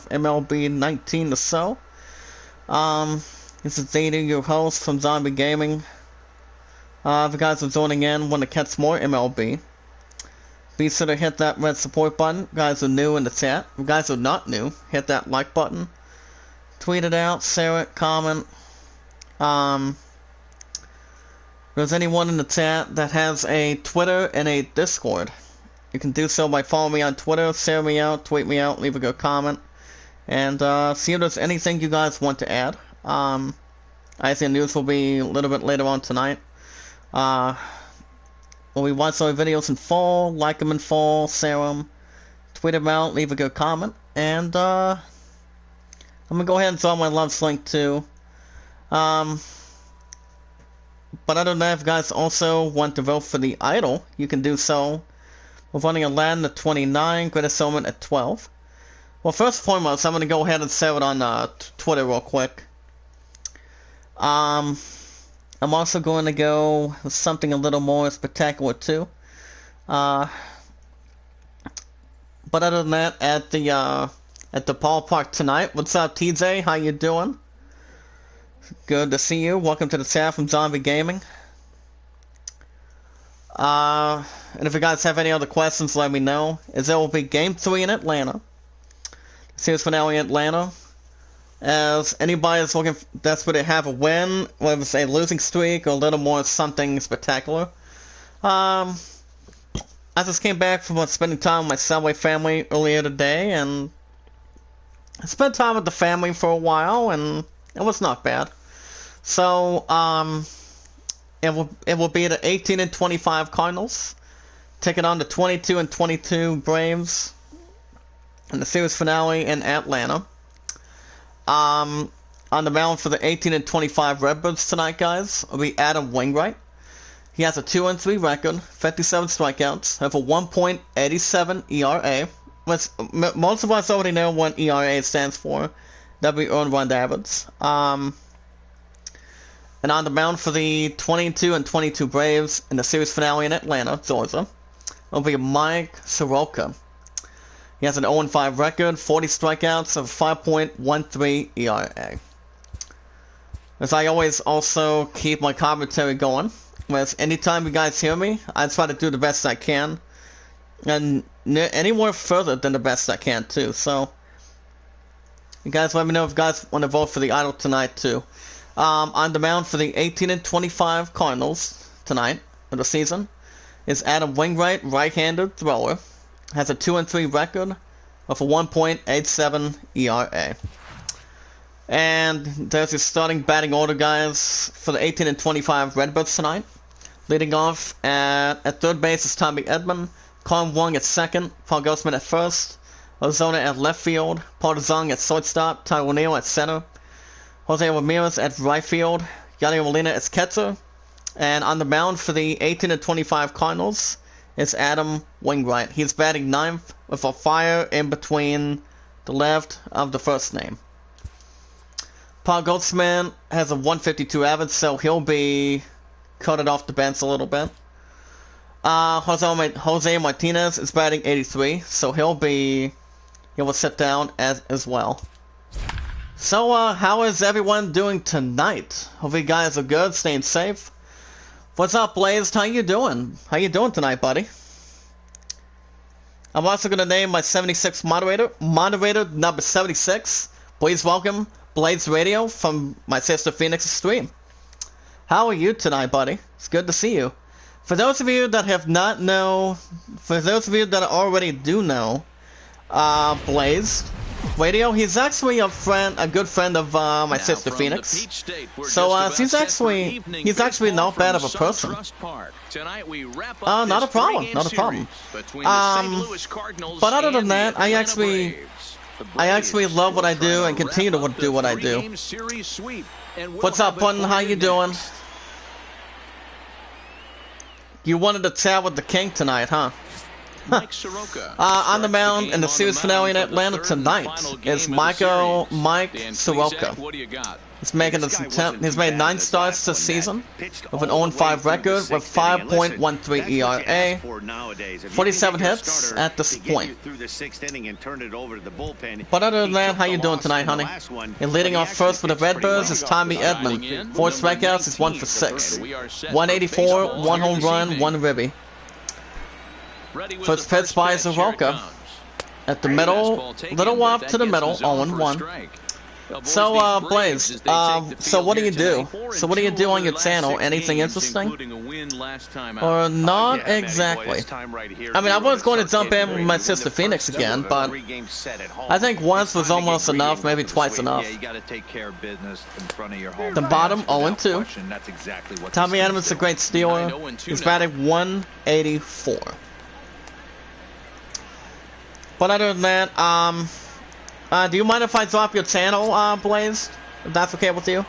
MLB 19 or so. This is Zeta, your host from Zombie Gaming. If you guys are joining in, want to catch more MLB, be sure to hit that red support button. If you guys are new in the chat. If you guys are not new, hit that like button. Tweet it out, share it, comment. If there's anyone in the chat that has a Twitter and a Discord, you can do so by following me on Twitter, share me out, tweet me out, leave a good comment, and see if there's anything you guys want to add. I think the news will be a little bit later on tonight. When we watch our videos in full, like them in full, share them, tweet them out, leave a good comment, and I'm gonna go ahead and draw my loves link too. But other than that, if you guys also want to vote for the idol, you can do so. We're running Aladdin at 29, Greatest Showman at 12. Well, first and foremost, I'm going to go ahead and share it on Twitter real quick. I'm also going to go with something a little more spectacular too. But other than that, at the ballpark tonight, what's up, TJ? How you doing? Good to see you. Welcome to the chat from Zombie Gaming. And if you guys have any other questions, let me know. As there will be Game 3 in Atlanta. Series finale in Atlanta. As anybody is looking desperate to have a win, whether it's a losing streak or a little more something spectacular. I just came back from spending time with my Subway family earlier today, and I spent time with the family for a while, and it was not bad. So, it will be the 18 and 25 Cardinals taking on the 22 and 22 Braves in the series finale in Atlanta. On the mound for the 18 and 25 Redbirds tonight, guys, will be Adam Wainwright. He has a 2-3 record, 57 strikeouts, have a 1.87 ERA. Which most of us already know what ERA stands for. That'll be earned run average. And on the mound for the 22 and 22 Braves in the series finale in Atlanta, Georgia, will be Mike Soroka. He has an 0-5 record, 40 strikeouts, of 5.13 ERA. As I always also keep my commentary going, whereas anytime you guys hear me, I try to do the best I can, and anywhere further than the best I can too. So you guys let me know if you guys want to vote for the idol tonight too. On the mound for the 18 and 25 Cardinals tonight of the season is Adam Wainwright, right-handed thrower. Has a 2-3 record of a 1.87 ERA. And there's your starting batting order, guys, for the 18 and 25 Redbirds tonight. Leading off at third base is Tommy Edman, Colin Wong at second, Paul Ghostman at first, Ozona at left field, Paul DeZong at shortstop, Ty O'Neill at center, Jose Ramirez at right field, Yadier Molina at catcher, and on the mound for the 18 and 25 Cardinals is Adam Wainwright. He's batting ninth with a fire in between the left of the first name. Paul Goldschmidt has a 152 average, so he'll be cutted off the bench a little bit. Jose Martinez is batting 83, so he will sit down as well. So, how is everyone doing tonight? Hope you guys are good, staying safe. What's up, Blaze? How you doing? How you doing tonight, buddy? I'm also gonna name my 76th moderator number 76. Please welcome Blaze Radio from my sister Phoenix's stream. How are you tonight, buddy? It's good to see you. For those of you that already do know, Blaze Radio, he's actually a good friend of my sister Phoenix. So he's actually not bad of a person. Not a problem. But other than that, I actually love what I do and continue to do what I do. What's up, Button? How you doing? You wanted to chat with the king tonight, huh? On the mound in the series finale in Atlanta tonight is Mike Soroka. He's making his attempt. He's made 9 starts this season with an 0-5 record with 5.13 ERA, 47 hits at this point. But other than that, how you doing tonight, honey? You're leading off first for the Redbirds is Tommy Edman. 4 strikeouts, he's 1 for 6. 184, 1 home run, 1 ribby. First pitch by Soroka. At the middle, little off to the middle, 0-1. So, Blaze, so what do you do? So what do you do on your channel? Anything interesting? Or not exactly? I mean, I was going to jump in with my sister Phoenix again, but I think once was almost enough, maybe twice enough. The bottom, 0-2. Tommy Edman's a great stealer. He's batting 184. But other than that, do you mind if I drop your channel, Blaze? If that's okay with you?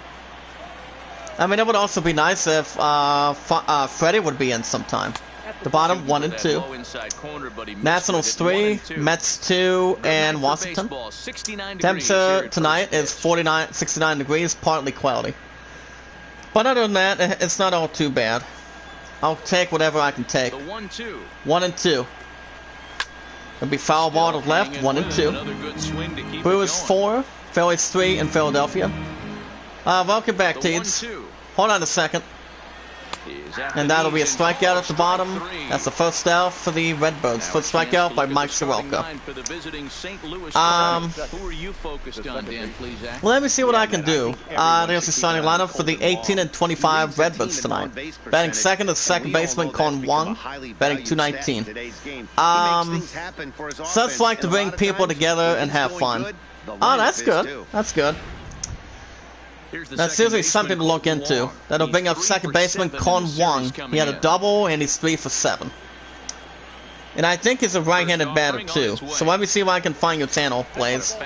I mean, it would also be nice if Freddie would be in sometime. The bottom, 1 and 2. Nationals 3, Mets 2, and Washington. Temperature tonight is 69 degrees, partly cloudy. But other than that, it's not all too bad. I'll take whatever I can take. 1 and 2. It'll be foul ball to left, 1 and 2. Brewers 4, Phillies 3 in Philadelphia. Welcome back, Teeds. Hold on a second. And that'll be a strikeout at the bottom. That's the first out for the Redbirds. First strikeout by Mike Soroka. Well, let me see what I can do. There's the starting lineup for the 18 and 25 Redbirds tonight. Batting second is second baseman Con Wong, batting 219. So it's like to bring people together and have fun. Oh, that's good. That's good. That's seriously something to look into. That'll bring up second baseman Con Wong. He had a double and he's 3 for 7. And I think he's a right-handed batter too. So let me see if I can find your channel, Blaze.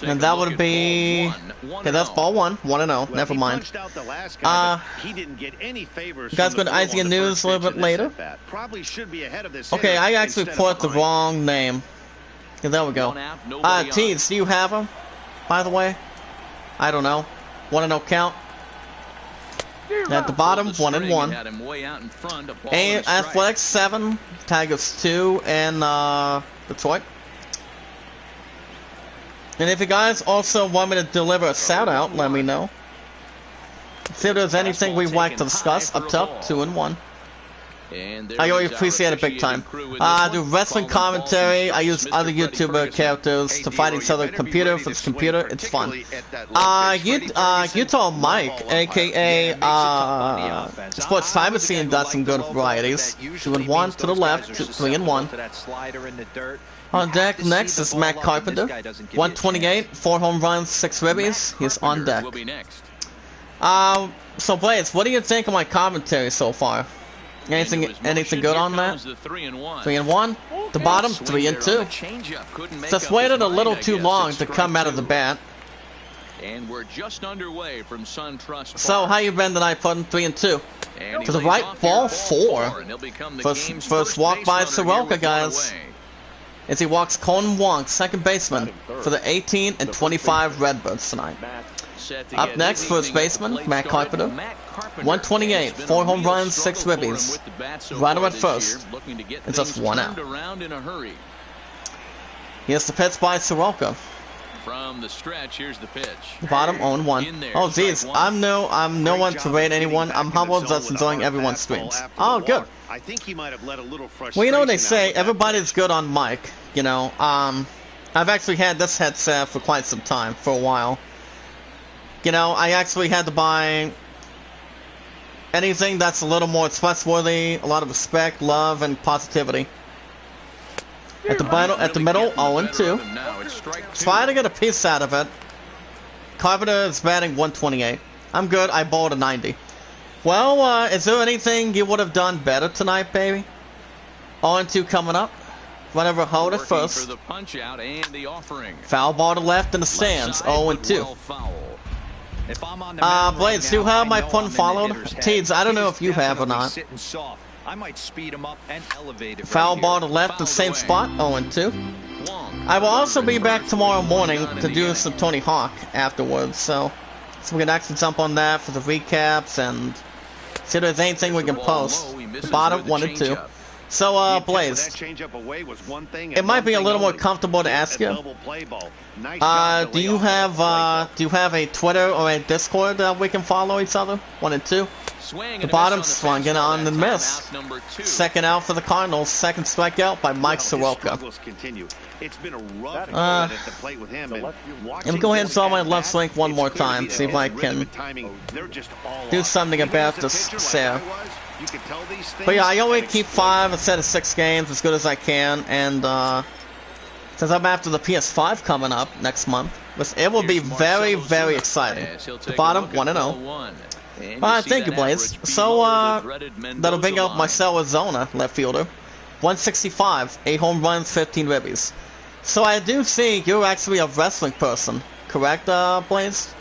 And that would be... Okay, that's ball 1. 1-0. Never mind. You guys go to IZN News a little bit later. Okay, I actually put the wrong name. Okay, there we go. Teeds, do you have him? By the way? I don't know. 1-0 count. At the bottom, 1 and 1. And Athletics 7, Tigers 2, and Detroit. And if you guys also want me to deliver a shout out, let me know. See if there's anything we'd like to discuss. Up top, 2 and 1. I always appreciate it big time. I do wrestling commentary. I use other YouTuber characters to fight each other computer for this computer. It's fun. Utah Mike, aka Sports Privacy, and does some good varieties. 2 and 1 to the left, 3 and 1. On deck next is Matt Carpenter. 128, 4 home runs, 6 ribbies. He's on deck. So Blaze, what do you think of my commentary so far? Anything good on that? 3 and 1. The bottom, 3 and 2. Just waited a little too long to come out of the bat. And we're just underway from SunTrust. So how you been tonight, putting 3 and 2? To the right, ball 4. First walk by Soroka, guys. As he walks Con Wong, second baseman, for the 18 and 25 Redbirds tonight. Up next, first baseman, Matt Carpenter. 128, 4 home runs, 6 ribbies. Runner at first. It's just 1 out. Here's the pitch by Soroka. From the stretch, here's the pitch. Bottom 0-1. Oh geez, I'm no one to rate anyone. I'm humble, just enjoying everyone's streams. Oh good. Well, you know what they say, everybody's good on mic. You know, I've actually had this headset for quite some time, for a while. You know, I actually had to buy anything that's a little more trustworthy, a lot of respect, love, and positivity. At the middle, 0-2. Try to get a piece out of it. Carpenter is batting 128. I'm good. I bowled a 90. Well, is there anything you would have done better tonight, baby? 0-2 coming up. Whatever, hold it first. Foul ball to left in the stands. 0-2. Blades, do you have my pun followed? Teeds, I don't know if you have or not. I might speed him up and elevate it. Foul right ball here. to left, the same spot, 0-2. Wong. I will also be back tomorrow morning to do some Tony Hawk afterwards, so we can actually jump on that for the recaps and see if there's anything we can post. The bottom, 1-2. So, Blaze, it might be a little more comfortable to ask you. Do you have a Twitter or a Discord that we can follow each other? 1-2. The bottom swung in on the miss. Second out for the Cardinals. Second strikeout by Mike Soroka. Let me go ahead and throw my left swing one more time. See if I can do something about this Sarah. But yeah, I always keep 5 instead of 6 games as good as I can. And since I'm after the PS5 coming up next month, it will be very, very exciting. The bottom, 1-0. Alright, thank you, Blaze. So, that'll bring up Marcell Arizona, left fielder. 165, 8 home runs, 15 ribbies. So I do see you're actually a wrestling person, correct, Blaze?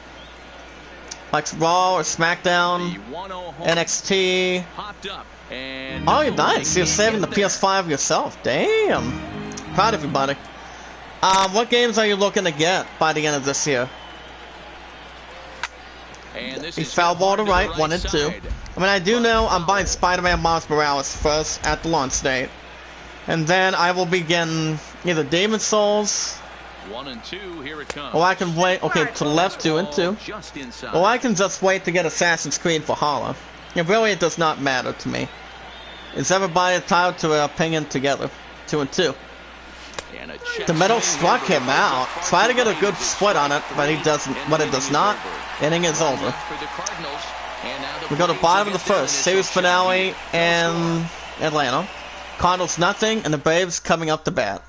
Like Raw or SmackDown, NXT. Oh, you're nice. You're saving the PS5 yourself. Damn. Proud of you, buddy. What games are you looking to get by the end of this year? He's foul ball to right, 1-2. I mean, I do know I'm buying Spider-Man Miles Morales first at the launch date. And then I will be getting either Demon Souls, 1-2, here it comes. or I can wait, okay, to the left, 2-2. Or I can just wait to get Assassin's Creed for Valhalla. It does not matter to me. Is everybody entitled to an opinion together? 2-2. The middle struck him out. Try to get a good split on it, but he doesn't. But it does not. Inning is over. We go to bottom of the first. Series finale in Atlanta. Cardinals nothing, and the Braves coming up to bat.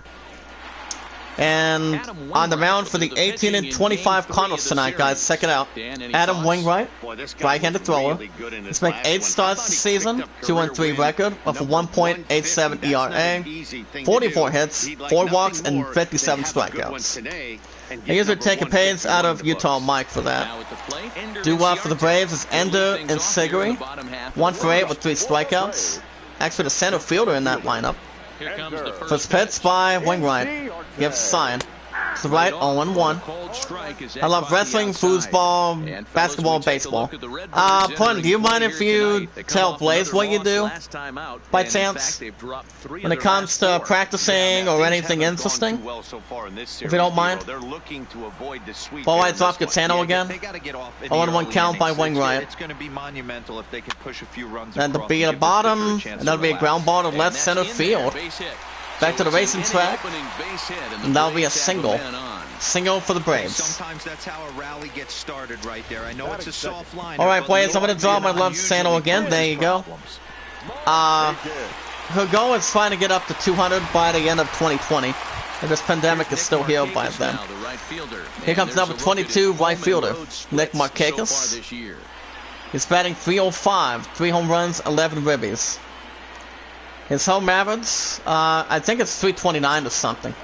And on the mound for the 18 and 25 Cardinals tonight, guys. Check it out. Adam Wainwright, right-handed thrower. He's made 8 starts this season, 2-3 record of a 1.87 ERA, 44 hits, 4 walks, and 57 strikeouts. He usually take a page out of Utah Mike for that. Do well for the Braves is Ender and Seguri, 1 for 8 with 3 strikeouts. Actually, the center fielder in that lineup. First pitch by Wainwright. Gives a sign. To the right, 0-1. I love wrestling, foosball, basketball, and baseball. Pun, do you mind if you tell Blaze what you do? By chance? When it comes to practicing or anything interesting? If you don't mind? Ball I drop Gaetano again. 0-1 count by Wainwright. Then to be at the bottom, and that'll be a ground ball to left center field. Back to the racing track, and that'll be a single. Single for the Braves. Sometimes that's how a rally gets started right there. I know it's a soft line. Alright, Blaze, I'm going to draw my left Sano again. There you go. Her goal is trying to get up to 200 by the end of 2020. And this pandemic is still here by then. Here comes number 22, right fielder, Nick Markakis. He's batting .305, 3 home runs, 11 ribbies. His home average, I think it's .329 or something.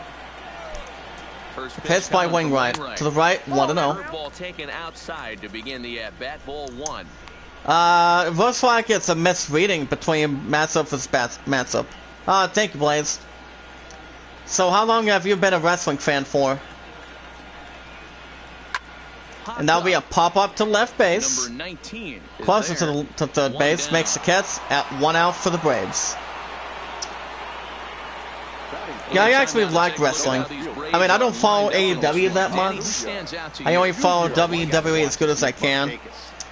Pitch by Wainwright. To the right, 1-0. Taken outside to begin the at-bat, ball 1. It looks like it's a misreading between matchup versus matchup. Thank you, Blaze. So how long have you been a wrestling fan for? And that'll be a pop-up to left base. Number 19 Closer to third base, makes the catch at 1 out for the Braves. Yeah, I actually like wrestling. I mean, I don't follow AEW that much. I only follow WWE as good as I can.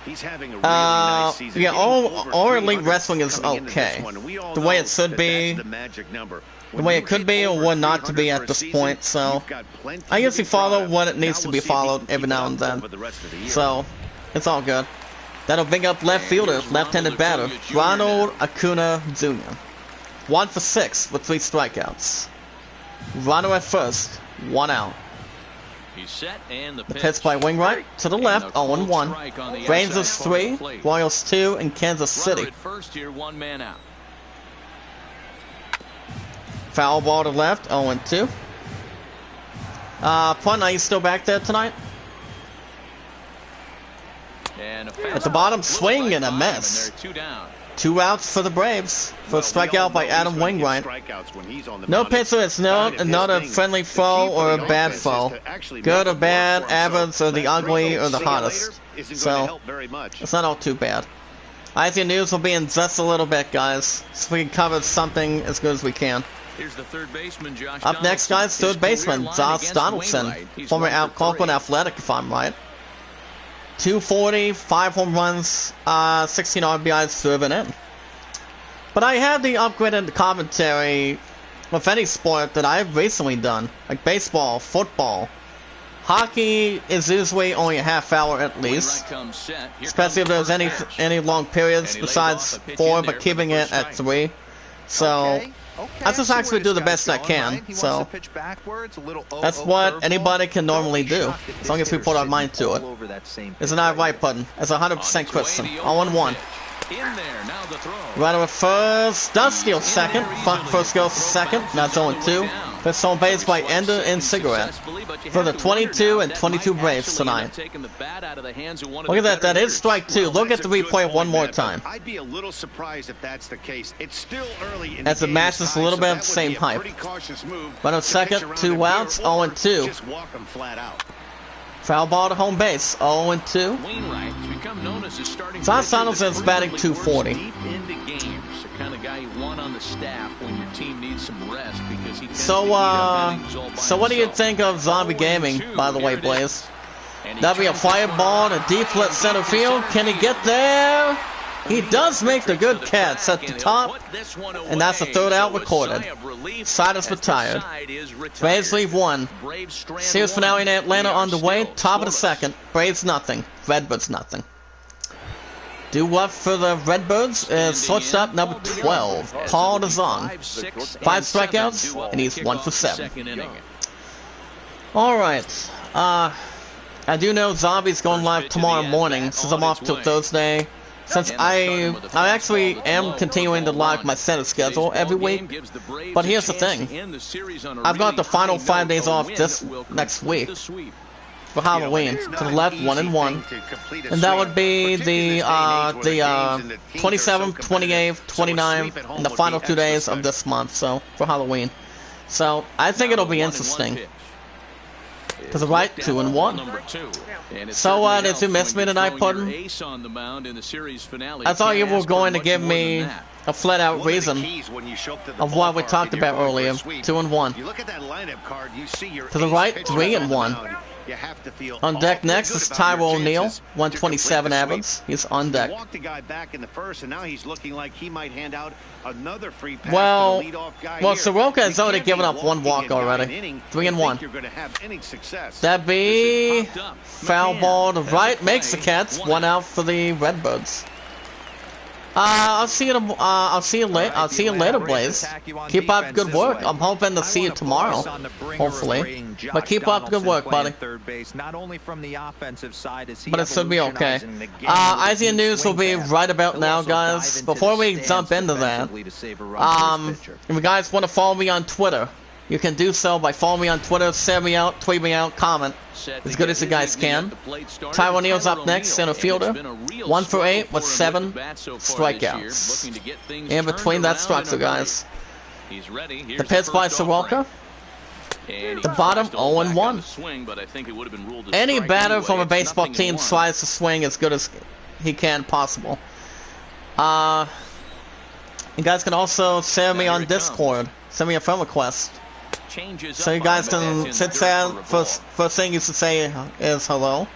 Yeah, all Elite Wrestling is okay. The way it should be, the way it could be or would not to be at this point, so I usually follow when it needs to be followed every now and then. So, it's all good. That'll bring up left fielder, left-handed batter, Ronald Acuna Jr. 1 for 6 with 3 strikeouts. Ronald at first, 1 out. The pitch by Wainwright to the left, 0-1. Rangers 3, Royals 2, and Kansas City. Foul ball to left, 0-2. Pun, are you still back there tonight? At the bottom, swing and a miss. 2 outs for the Braves for a strikeout by Adam Wainwright. No pitcher is not a friendly foe or a bad foe. Good or bad, average or the ugly or the hottest. So, it's not all too bad. IC News will be in just a little bit, guys, so we can cover something as good as we can. Here's the third baseman, Josh Up next, guys, third baseman, Josh Donaldson, former Oakland Athletic, if I'm right. 240, 5 home runs, 16 RBIs driven in. But I have the upgraded commentary with any sport that I've recently done, like baseball, football. Hockey is usually only a half hour at least, especially if there's any long periods besides 4, but keeping it at 3. So I just actually do the best I can. So that's what anybody can normally do, as long as we put our mind to it. There's an I right button. That's 100% Christian. 0-1. Runner at first does steal second. First goes to second. Now it's 0-2. First home base by Ender and Cigarette for the 22 and 22 Braves tonight. Look at that. That is strike 2. Look at the replay one more time. I'd be a little surprised if that's the case. It's still early in as it matches a little bit of the same hype. Runner at second, 2 outs, 0-2. Just walk them flat out. Foul ball to home base, 0-2. Josh Donaldson's batting 240. So what do you think of Zombie Gaming, by the way, Blaze? That'll be a fly ball to deep left center field. Can he get there? He does make the good catch at the top, and that's the third out recorded. Side is retired. Braves leave 1. Series finale in Atlanta on the way. Top of the second. Braves nothing. Redbirds nothing. Do what for the Redbirds is shortstop number 12, Paul DeZong. 5 strikeouts, and he's 1 for 7. Alright. I do know Zombie's going live tomorrow morning, since I'm off till Thursday. Since I actually am continuing to log my set of schedule every week, but here's the thing. I've got the final 5 days off this next week for Halloween to the left 1-1, and that would be the 27th, 28th, 29th, and the final 2 days of this month. So for Halloween, so I think it'll be interesting. To the right, 2-1. So did you miss me tonight, Puddin'? I thought you were going to give me a flat-out reason of what we talked about earlier. 2-1. To the right, 3-1. On deck next is Tyrell O'Neill, 127 average. He's on deck. Well, Soroka has already given up 1 walk already. 3-1. That'd be foul ball to right, makes the catch. 1 out for the Redbirds. I'll see you later, Blaze. Keep up good work. I'm hoping to see you tomorrow, hopefully. But keep up good work, buddy. But it should be okay. IZN News will be right about now, guys. Before we jump into that, if you guys want to follow me on Twitter, you can do so by following me on Twitter, send me out, tweet me out, comment. As good as you guys can. Tyrell O'Neill's up next, center fielder. 1 for 8 with 7 strikeouts. In between that structure, guys. The pitch by Soroka. The bottom 0-1. Any batter from a baseball team tries to swing as good as he can possible. You guys can also send me on Discord. Send me a friend request. So you guys can sit down. First thing you should say is hello.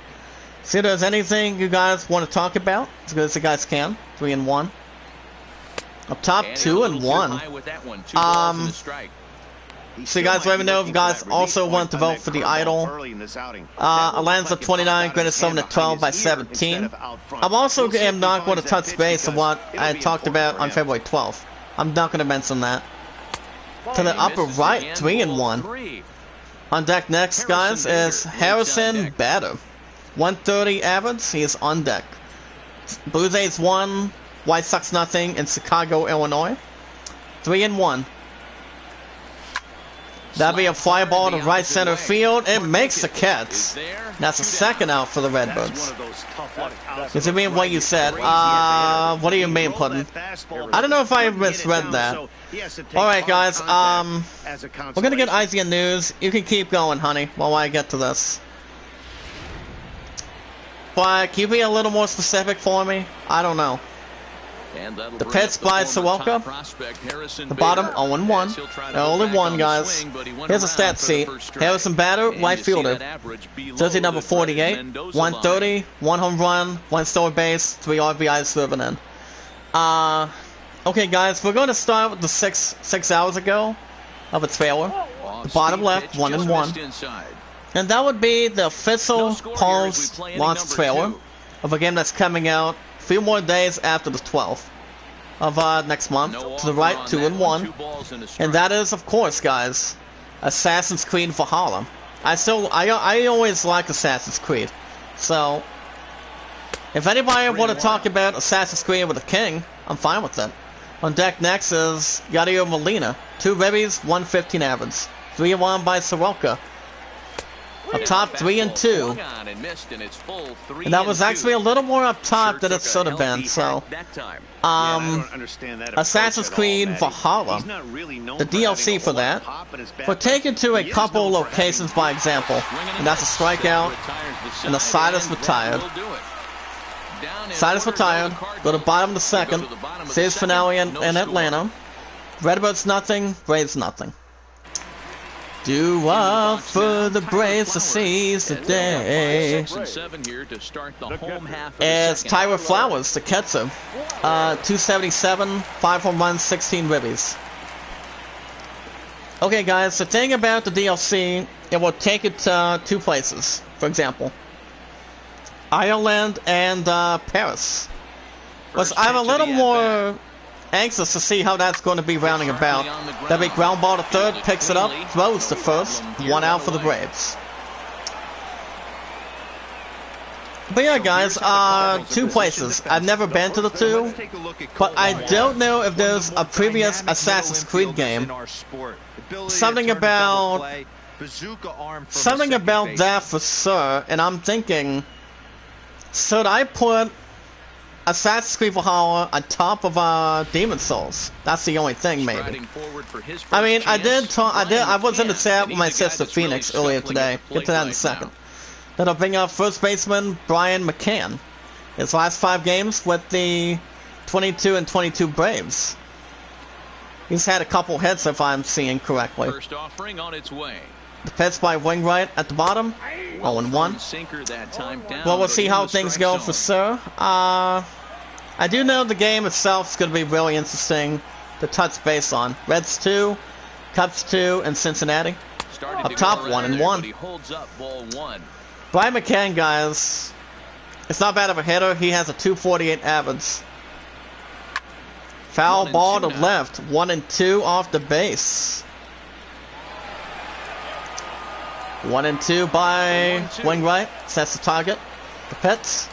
See if there's anything you guys want to talk about, as good as you guys can. 3-1. Up top, 2-1. So you guys let me know if you guys also want to vote for the Idol. Alanza 29, Granite 7 at 12 by 17. I'm also not going to touch base on what I talked about on February 12th. I'm not going to mention that. To the upper right, 3-1. On deck next, guys, is Harrison Bader. 130 average, he is on deck. Blue Jays 1, White Sox nothing in Chicago, Illinois. 3-1. That'd be a fly ball to right center field. It makes the catch. That's a second out for the Redbirds. Does it mean what you said? What do you mean, Puddin? I don't know if I misread that. Alright, guys, we're gonna get IGN News. You can keep going, honey, while I get to this. But can you be a little more specific for me? I don't know. The pitch by Soroka. The bottom 0-1. Only one, guys. Here's a stat sheet. Harrison batter, right fielder. Jersey number 48. 130, 1 home run, 1 stolen base, 3 RBIs driven in. Okay, guys, we're going to start with the 6 hours ago of a trailer. The bottom left, 1-1. And that would be the official post-launch trailer of a game that's coming out a few more days after the 12th of next month. To the right, 2-1. And that is, of course, guys, Assassin's Creed Valhalla. I always like Assassin's Creed. So, if anybody want to talk about Assassin's Creed with a king, I'm fine with it. On deck next is Yadier Molina. 2 ribbies, 115 average. 3-1 by Soroka. Up top, 3-2. And that was actually a little more up top than it should have been, so. Assassin's Creed Valhalla. The DLC for that. We're taken to a couple locations by example. And that's a strikeout. And the side is retired. Side is retired. Go to bottom of the second. Series finale in Atlanta. Redbirds nothing, Braves nothing. Do up for the Braves to seize the day. It's Tyler Flowers, the catcher. 277, 5 home runs, 16 ribbies. Okay, guys, the thing about the DLC, it will take it to 2 places. For example, Ireland and Paris. I'm a little more anxious to see how that's going to be rounding about. That big ground ball to third, picks it up, throws to first, 1 out for the Braves. But yeah, guys, 2 places. I've never been to the 2, but I don't know if there's a previous Assassin's Creed game. Something about that for sure, and I'm thinking, should I put Assassin's Creed Valhalla on top of Demon Souls? That's the only thing, maybe. I mean, I was in the chat with my sister Phoenix earlier today. Get to that in a second. Then I'll bring up first baseman Brian McCann. His last 5 games with the 22 and 22 Braves. He's had a couple hits, if I'm seeing correctly. First offering on its way. The pitch by Wainwright at the bottom, 0-1. Well, we'll see how things go for sure. I do know the game itself is going to be really interesting to touch base on. Reds 2, Cubs 2, and Cincinnati. Up top, 1-1. Brian McCann, guys, it's not bad of a hitter. He has a 248 average. Foul ball to left, 1-2 off the base. 1-2 by Wainwright. Sets the target. The pitch.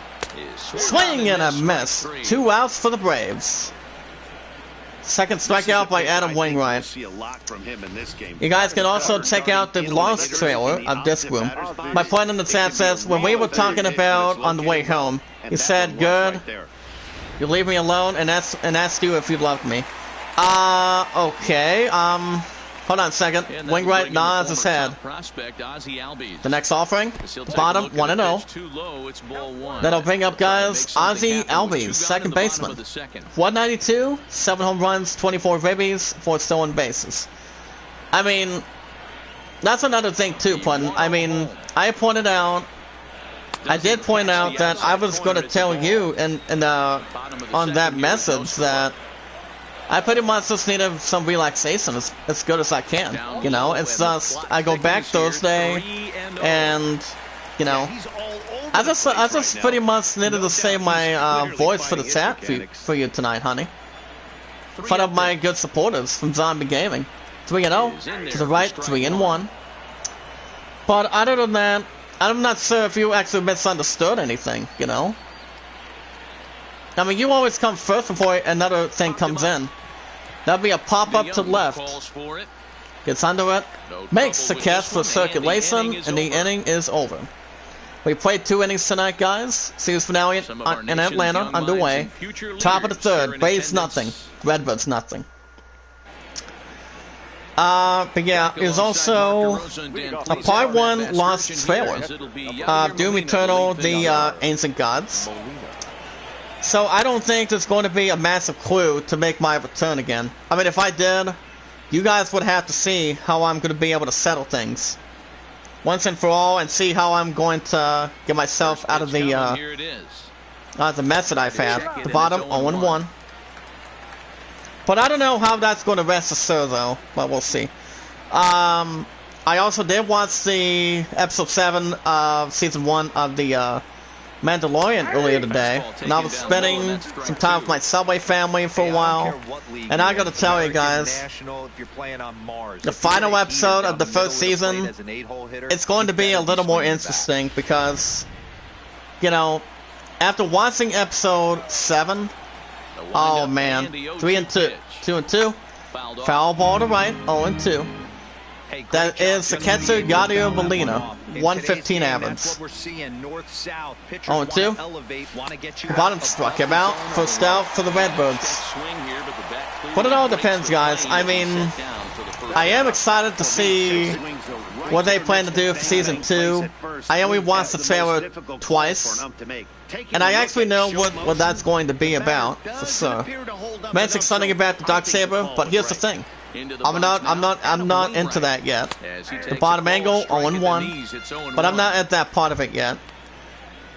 Swing and a miss. 2 outs for the Braves. Second strikeout by Adam Wainwright. You guys can also check out the launch trailer of Disc Room. My friend in the chat says, when we were talking about on the way home, he said, good, you leave me alone and asked you if you loved me. Okay, hold on a second. Wainwright nods his head. The next offering, bottom, 1-0. That'll bring up, guys, Ozzie Albies, second baseman. 192, 7 home runs, 24 ribbies, 4 stolen bases. I mean, that's another thing too, Puddin. I mean, I did point out that I was going to tell you on that message that I pretty much just needed some relaxation as good as I can, you know. It's just, I go back Thursday, and, you know, I just pretty much needed to save my voice for the chat for you tonight, honey. In front of my good supporters from Zombie Gaming. 3-0, to the right, 3-1. But other than that, I'm not sure if you actually misunderstood anything, you know. I mean, you always come first before another thing comes in. That'd be a pop-up to left. Gets under it. Makes the catch for circulation, and the inning is over. We played 2 innings tonight, guys. Series finale in Atlanta underway. Top of the third. Braves nothing. Redbirds nothing. But yeah, there's also a part 1 lost trailer. Doom Eternal, the Ancient Gods. So I don't think there's going to be a massive clue to make my return again. I mean, if I did, you guys would have to see how I'm going to be able to settle things once and for all, and see how I'm going to get myself out of the mess that I've had. The bottom 0-1. But I don't know how that's going to rest the sir, though. But we'll see. I also did watch the episode 7 of season 1 of the Mandalorian earlier today, and I was spending some time with my Subway family for a while, and I gotta tell you guys, the final episode of the first season, it's going to be a little more interesting because, you know, after watching episode 7, oh man, 3-2, 2-2, foul ball to right, 0-2. That is Saketsu Gadio Molina, 115 average. 0-2. Bottom struck him out. First out for the Redbirds. But it all depends, guys. I mean, I am excited to see what they plan to do for season 2. I only watched the trailer twice, and I actually know what that's going to be about, for sure. Mentioning something about the Darksaber, but here's the thing. I'm not into that yet. The bottom angle 0-1, but I'm not at that part of it yet.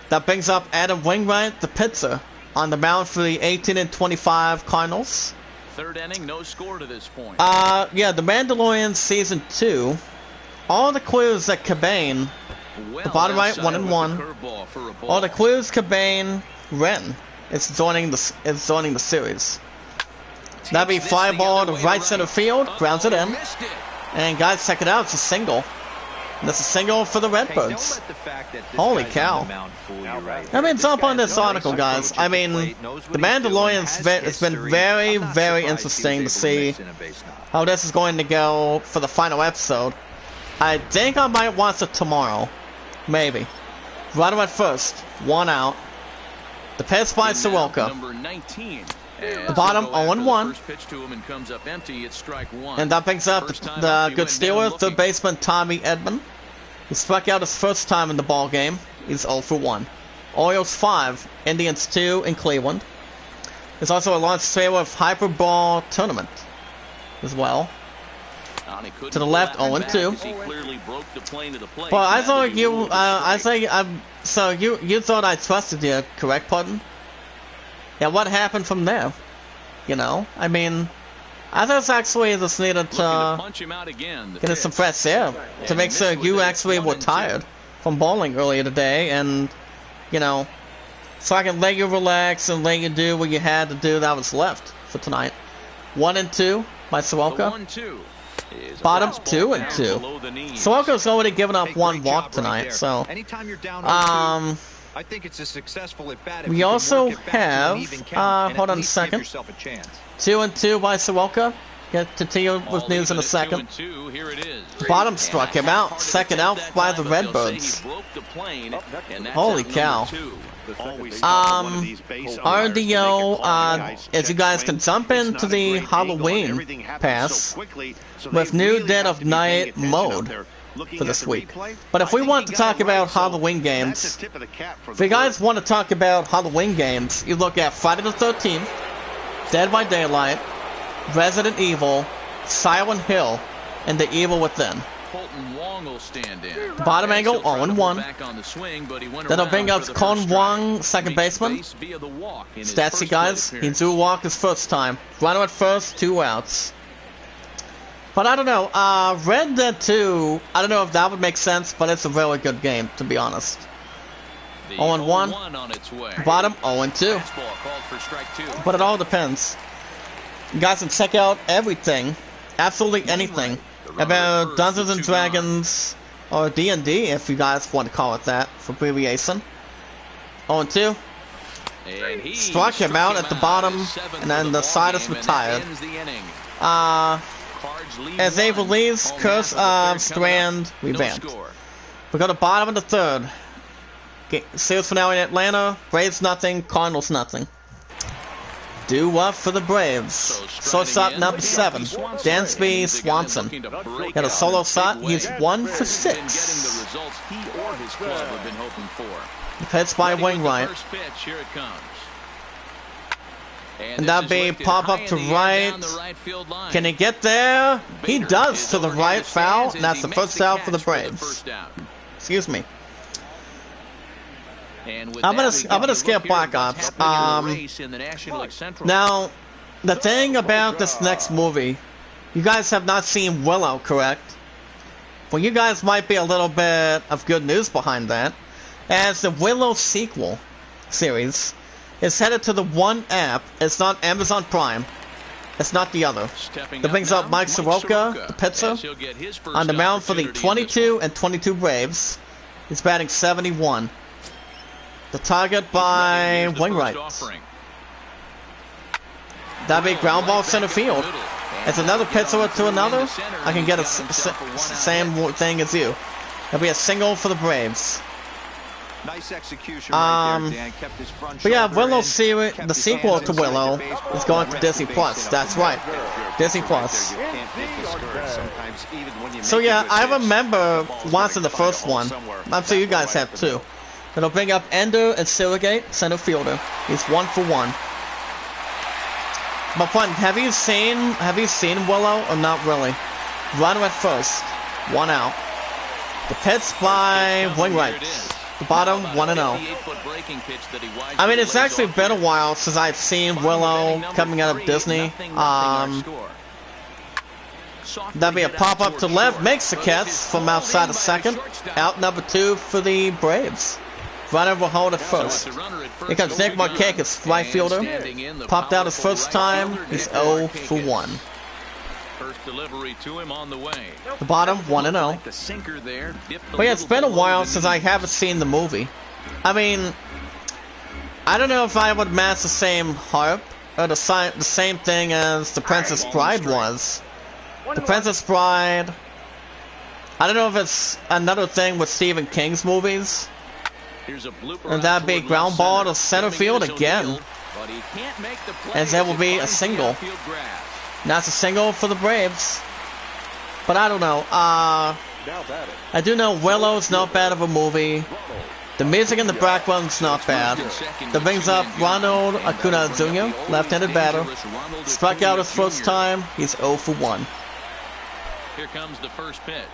That brings up Adam Wainwright, the pitcher, on the mound for the 18-25 Cardinals. Third inning, no score to this point. Yeah, the Mandalorian season 2. All the clues that Cabane, the bottom right 1-1. All the clues Cabane Ren is joining the series. That'd be fly ball to right center field, grounds it in, and guys, check it out, it's a single. And that's a single for the Redbirds. Holy cow. I mean, jump on this article, guys. I mean, the Mandalorian's it's been very, very interesting to see how this is going to go for the final episode. I think I might watch it tomorrow. Maybe. Right at first, 1 out. The pitch by Soroka. The bottom 0-1. And that brings up the good Steelers, third baseman Tommy Edman. He struck out his first time in the ball game. He's 0-1. Orioles 5, Indians 2 in Cleveland. There's also a launch trailer of Hyperball Tournament as well. To the left, 0-2. But I thought you, so you thought I trusted you, correct, Putton? Yeah, what happened from there? You know, I mean, I thought actually just needed to get some fresh air to make sure you actually were tired from bowling earlier today, and, you know, so I can let you relax and let you do what you had to do that was left for tonight. 1-2 by Soroka. Bottom 2-2. Soroka's already given up 1 walk tonight, so I think it's a successful at bat. We also have, hold on a second, 2-2 by Soroka. Get to Tio with news in a second. Bottom struck him out, second out by the Redbirds. Holy cow. RDO, as you guys can jump into the Halloween pass with new Dead of Night mode for this week. But if we want to talk about Halloween games, if you guys want to talk about Halloween games, you look at Friday the 13th, Dead by Daylight, Resident Evil, Silent Hill, and The Evil Within. Bottom angle 0-1. That'll bring up Con Wong, second baseman. Statsy, guys, he drew a walk his first time. Runner at first, 2 outs. But I don't know, Red Dead 2, I don't know if that would make sense, but it's a really good game, to be honest. 0-1, bottom 0-2. But it all depends. You guys can check out everything, absolutely anything, about Dungeons and Dragons, or D&D, if you guys want to call it that, for abbreviation. 0-2. Struck him out at the bottom, and then the side is retired. as they release Curse of Strand revamped. We go to bottom of the third. Series finale in Atlanta. Braves nothing, Cardinals nothing. Due up for the Braves. Shortstop number 7, Dansby Swanson. Got a solo shot. He's 1 for 6. Pitch by Wainwright. And that'll be pop up to right. Can he get there? He does to the right, foul. And that's the first out for the Braves. Excuse me. I'm gonna skip Black Ops. Now, the thing about this next movie, you guys have not seen Willow, correct? Well, you guys might be a little bit of good news behind that, as the Willow sequel series is headed to the one app. It's not Amazon Prime. It's not the other. That brings up Mike Soroka, the pitcher, on the mound for the 22 and 22 Braves. He's batting 71. The target by Wainwright. That'd be ground ball center field. It's another pitcher to another. I can get a same thing as you. That'll be a single for the Braves. Nice execution right there, Dan. Kept his front but yeah, shoulder Willow in, series, the sequel to Willow, is going to Disney Plus. That's right, Disney Plus. So yeah, I remember watching the first one. I'm sure you guys have too. It'll bring up Ender and Silvergate, center fielder. He's 1 for 1. My friend, have you seen Willow or not really? Runner at first, 1 out. The pitch by Wainwright. The bottom 1-0. I mean, it's actually been a while since I've seen Willow coming out of Disney. That'd be a pop up to left, makes the catch from outside the second. Out number 2 for the Braves. Runner will hold at first. Here comes Nick Markakis, right fielder. Popped out his first time. He's 0 for 1. First delivery to him on the way. The bottom 1-0. But yeah, it's been a while since I haven't seen the movie. I mean, I don't know if I would match the same harp or the same thing as The Princess Bride was. The Princess Bride, I don't know if it's another thing with Stephen King's movies. And that'd be ground ball to center field again. And there will be a single. That's a single for the Braves. But I don't know. I do know Willow's not bad of a movie. The music in the background's not bad. That brings up Ronald Acuna Jr., left-handed batter. Struck out his first time. He's 0 for 1. Here comes the first pitch.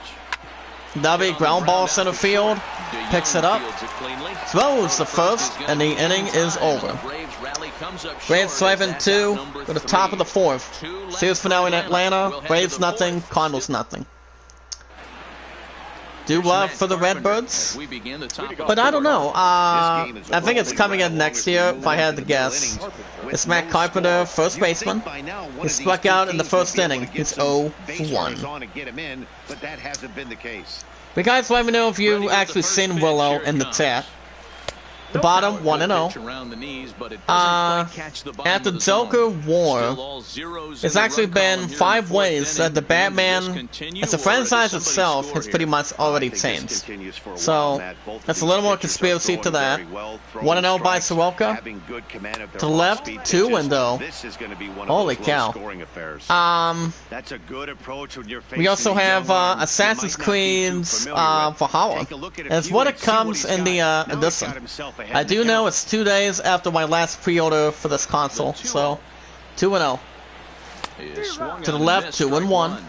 That'll be ground ball center field. Picks it up. Throws the first, and the inning is over. Braves 5-2 for the top of the 4th. Series finale in Atlanta. Braves nothing, Cardinals nothing. Do love for the Redbirds, but I don't know. I think it's coming in next year, if I had to guess. It's Matt Carpenter, first baseman. He struck out in the first inning. He's 0 for 1. But guys, let me know if you've actually seen Willow in the chat. The bottom 1-0. After Joker War, it's actually been 5 ways that the Batman, as the franchise itself, has pretty much already changed. So that's a little more conspiracy to that. 1-0 by Soroka. To the left, 2-0. Holy cow. We also have Assassin's Creed's Valhalla. As what it comes in the edition. I do know it's 2 days after my last pre-order for this console, so 2-0. To the left, 2-1.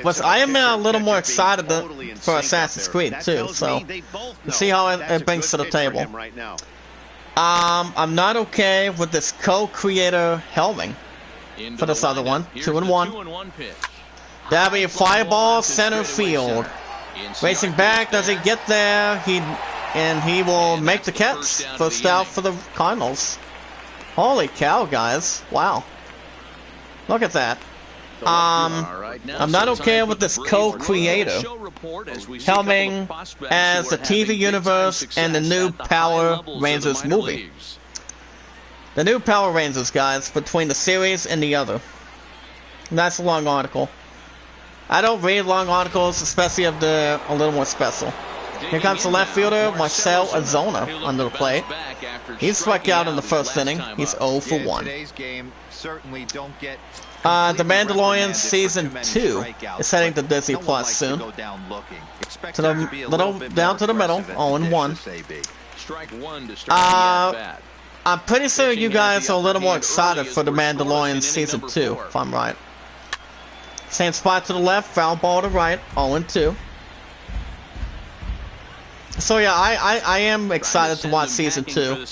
But I am a little more excited for Assassin's Creed too, so we'll see how it brings to the table. I'm not okay with this co-creator helming for this other one, 2-1. That'll be a fly ball center field. Racing back, does he get there? And he will make the catch. First out for the Cardinals. Holy cow, guys. Wow. Look at that. I'm not okay with this co-creator helming as the TV universe and the new Power Rangers movie. The new Power Rangers, guys, between the series and the other. That's a long article. I don't read long articles, especially if they're a little more special. Here comes the left fielder, Marcel Azona, under the plate. He struck out in the first inning. He's 0 for 1. The Mandalorian Season 2 is heading to Disney Plus soon. To the down to the middle, 0 and 1. I'm pretty sure you guys are a little more excited for the Mandalorian Season 2, if I'm right. Same spot to the left, foul ball to right, 0 and 2. So yeah, I am excited to watch Season 2.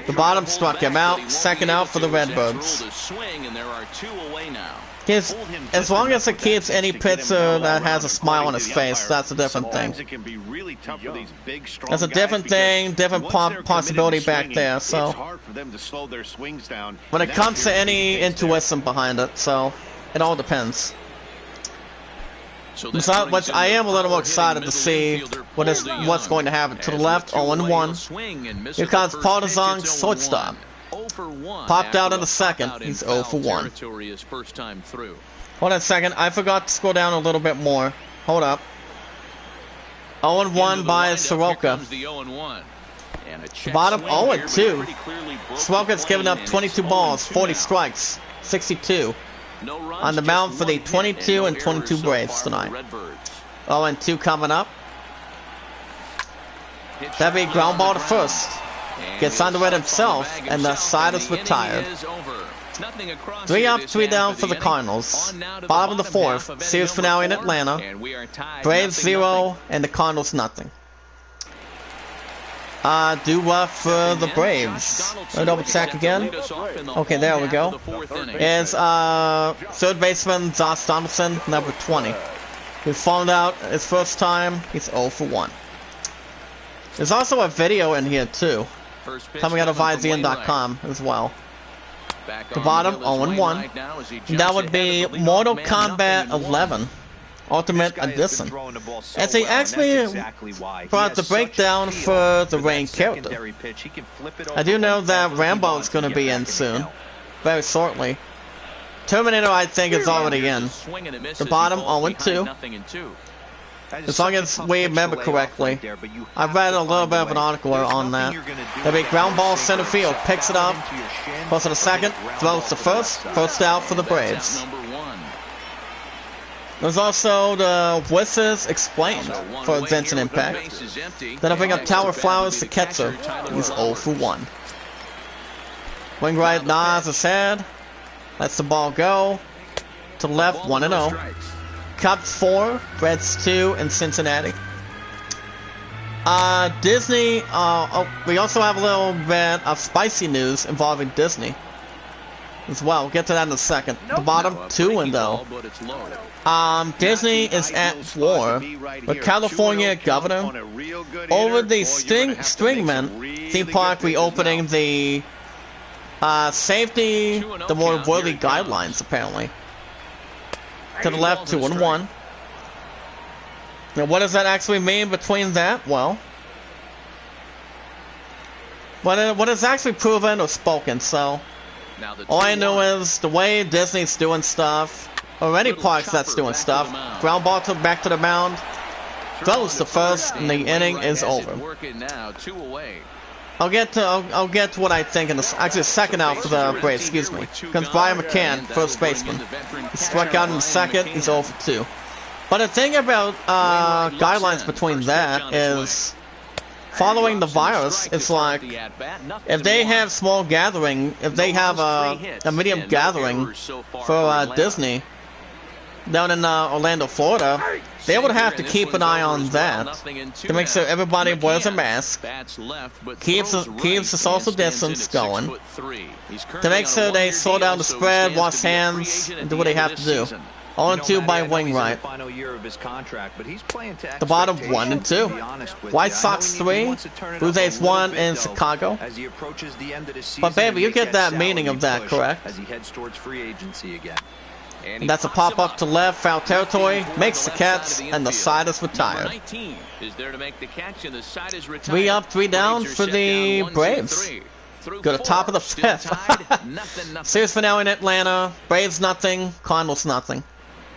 The bottom struck him out, second out for the Redbirds. As long as it keeps any pitcher that has a smile on his face, that's a different thing. That's a different thing, different possibility back there, so when it comes to any intuition behind it, so it all depends. Which I am a little more excited to see what's going to happen. To the left, 0 and 1. Here comes Partizan, shortstop. Popped out in the second. He's 0 for 1. Hold on a second. I forgot to scroll down a little bit more. Hold up. 0 and 1 by Soroka. The bottom, 0 and 2. Soroka's given up 22 balls, 40 strikes, 62. On the mound for the 22 and 22 Braves tonight. 0 and 2 coming up. That'd be ground ball to first. Gets under it himself, and the side is retired. 3 up, 3 down for the Cardinals. Bottom of the 4th, series finale in Atlanta. Braves 0, and the Cardinals nothing. Do for the Braves. Let me double check again. Okay, there we go. Is third baseman Josh Donaldson, number 20. He found out his first time. He's 0 for 1. There's also a video in here too, coming out of IZN.com as well. The bottom, 0 and 1. That would be Mortal Kombat 11. Ultimate Edition. As they asked me for the breakdown for the Rain character. I do know that Rambo is going to be in soon, very shortly. Terminator, I think, is already in. The bottom, 0 and 2. As long as we remember correctly. I read a little bit of an article on that. There'll be ground ball center field, picks it up, goes to the second, throws to first out for the Braves. There's also the Wishes Explained for Genshin Impact. Then I'll bring up Tower Flowers to catcher. He's 0 for 1. Wing right, Nas is head. Lets the ball go. To the left, 1 and 0. Cubs 4, Reds 2 in Cincinnati. Disney, we also have a little bit of spicy news involving Disney as well. We'll get to that in a second. The bottom, 2 and 0. Disney is at war with California governor over the Stringman theme park reopening the safety, the more worthy guidelines apparently. To the left, 2 and 1. Now, what does that actually mean between that? Well, what is actually proven or spoken, so all I know is the way Disney's doing stuff, or any parks that's doing stuff, ground ball back to the mound, throws to first, and the inning is over. I'll get to what I think in the actually second out for the Braves. Excuse me. Comes Brian McCann, first baseman. He struck out in the second. He's 0 for 2. But the thing about guidelines between that is, following the virus, it's like if they have small gathering, if they have a medium gathering for Disney down in Orlando, Florida, they would have to keep an eye on that to make sure everybody wears a mask, keeps the social distance going, to make sure they slow down the spread, wash hands, and do what they have to do. 0 and 2 by Wainwright. The bottom, 1 and 2. White Sox 3, Blue Jays 1 in Chicago. But baby, you get that meaning of that, correct? And that's a pop-up to left, foul territory, makes the catch, and the side is retired. 3 up, 3 down for the Braves. Through Go to top of the still 5th. tied, nothing. Series finale in Atlanta. Braves nothing. Cardinals nothing.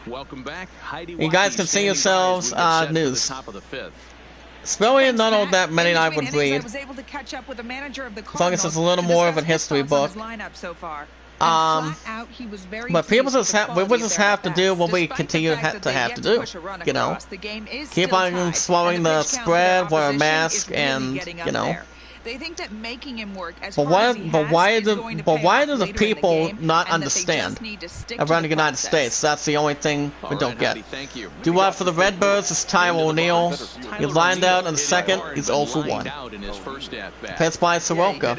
Welcome back, Heidi. You guys can see yourselves news. Top of the 5th. Spelling not all that many I would read. I was able to catch up with the manager of the As long as it's a little more of a history book. But people just have to do what we continue to have to do. You know, keep on slowing the spread, wear a mask, and you know. They think that making him work as But hard why as he has is going to pay off do the later in the people game, not and that they understand just need to stick around to the United process. States? That's the only thing we don't get. Thank you. Do what for the Redbirds is Tyler O'Neill. He lined out in the second. He's 0 for 1. Pitched by Soroka.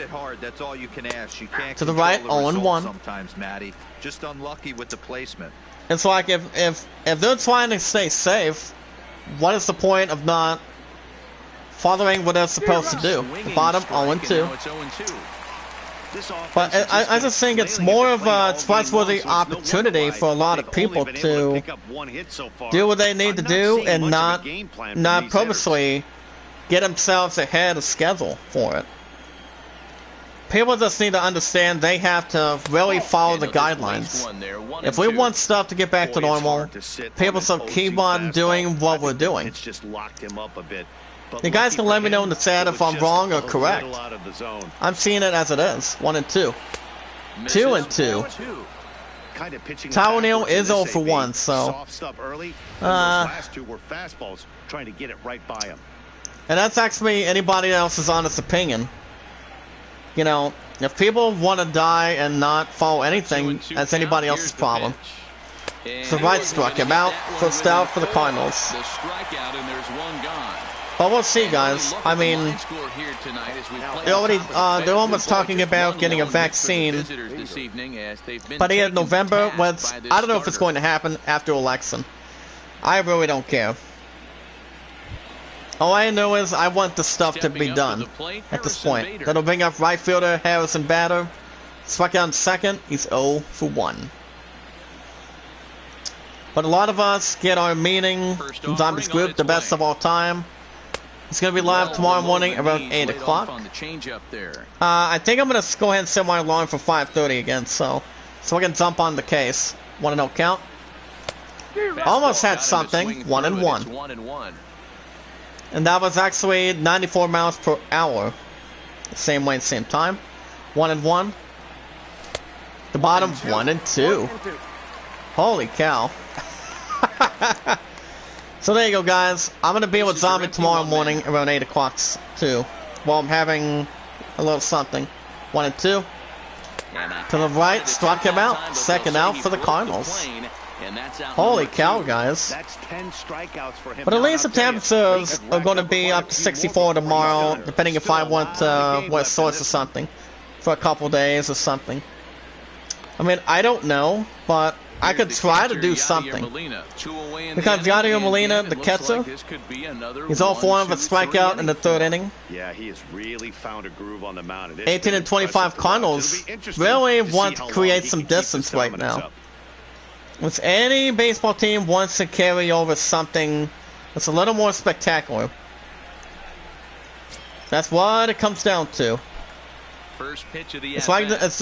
To the right, 0 and 1. Sometimes, Matty. Just unlucky with the placement. It's like if they're trying to stay safe, what is the point of not following what they're supposed to do? The bottom 0 and 2. But I just think it's more of a trustworthy opportunity for a lot of people to do what they need to do and not purposely get themselves ahead of schedule for it. People just need to understand they have to really follow the guidelines. If we want stuff to get back to normal, people should keep on doing what we're doing. You guys can let me know in the chat if I'm wrong or correct. I'm seeing it as it is. 1 and 2. 2 and 2. Tyler O'Neill is 0 for 1, so. And that's actually anybody else's honest opinion. You know, if people want to die and not follow anything, that's anybody else's problem. So right struck him out. First out for the Cardinals. But we'll see, guys. I mean, they're almost talking about getting a vaccine by the end of November. I don't know if it's going to happen after election. I really don't care. All I know is I want the stuff to be done at this point. That'll bring up right fielder Harrison Bader. Struck out in second. He's 0 for 1. But a lot of us get our meaning from Zombies Group, the best of all time. It's going to be live tomorrow morning around 8 o'clock. I think I'm going to go ahead and set my alarm for 5:30 again, so we can jump on the case. 1-0 count. Almost had something. 1 and 1. And that was actually 94 miles per hour. Same way, same time. 1 and 1. The bottom 1 and 2. Holy cow. So there you go, guys. I'm going to be with Zombie tomorrow morning around 8 o'clock too. While I'm having a little something. 1 and 2. To the right, struck him out. Second out for the Cardinals. Holy cow, guys. But at least the temperatures are going to be up to 64 tomorrow, depending if I want to wear shorts or something for a couple days or something. I mean, I don't know, but I could try to do something. Because Yadier Molina, the catcher, he's all for him with strikeout in the third inning. Yeah, he has really found a groove on the mound. 18 and 25 Cardinals really want to create some distance right now. Which any baseball team wants to carry over something that's a little more spectacular. That's what it comes down to. First pitch of the it's like this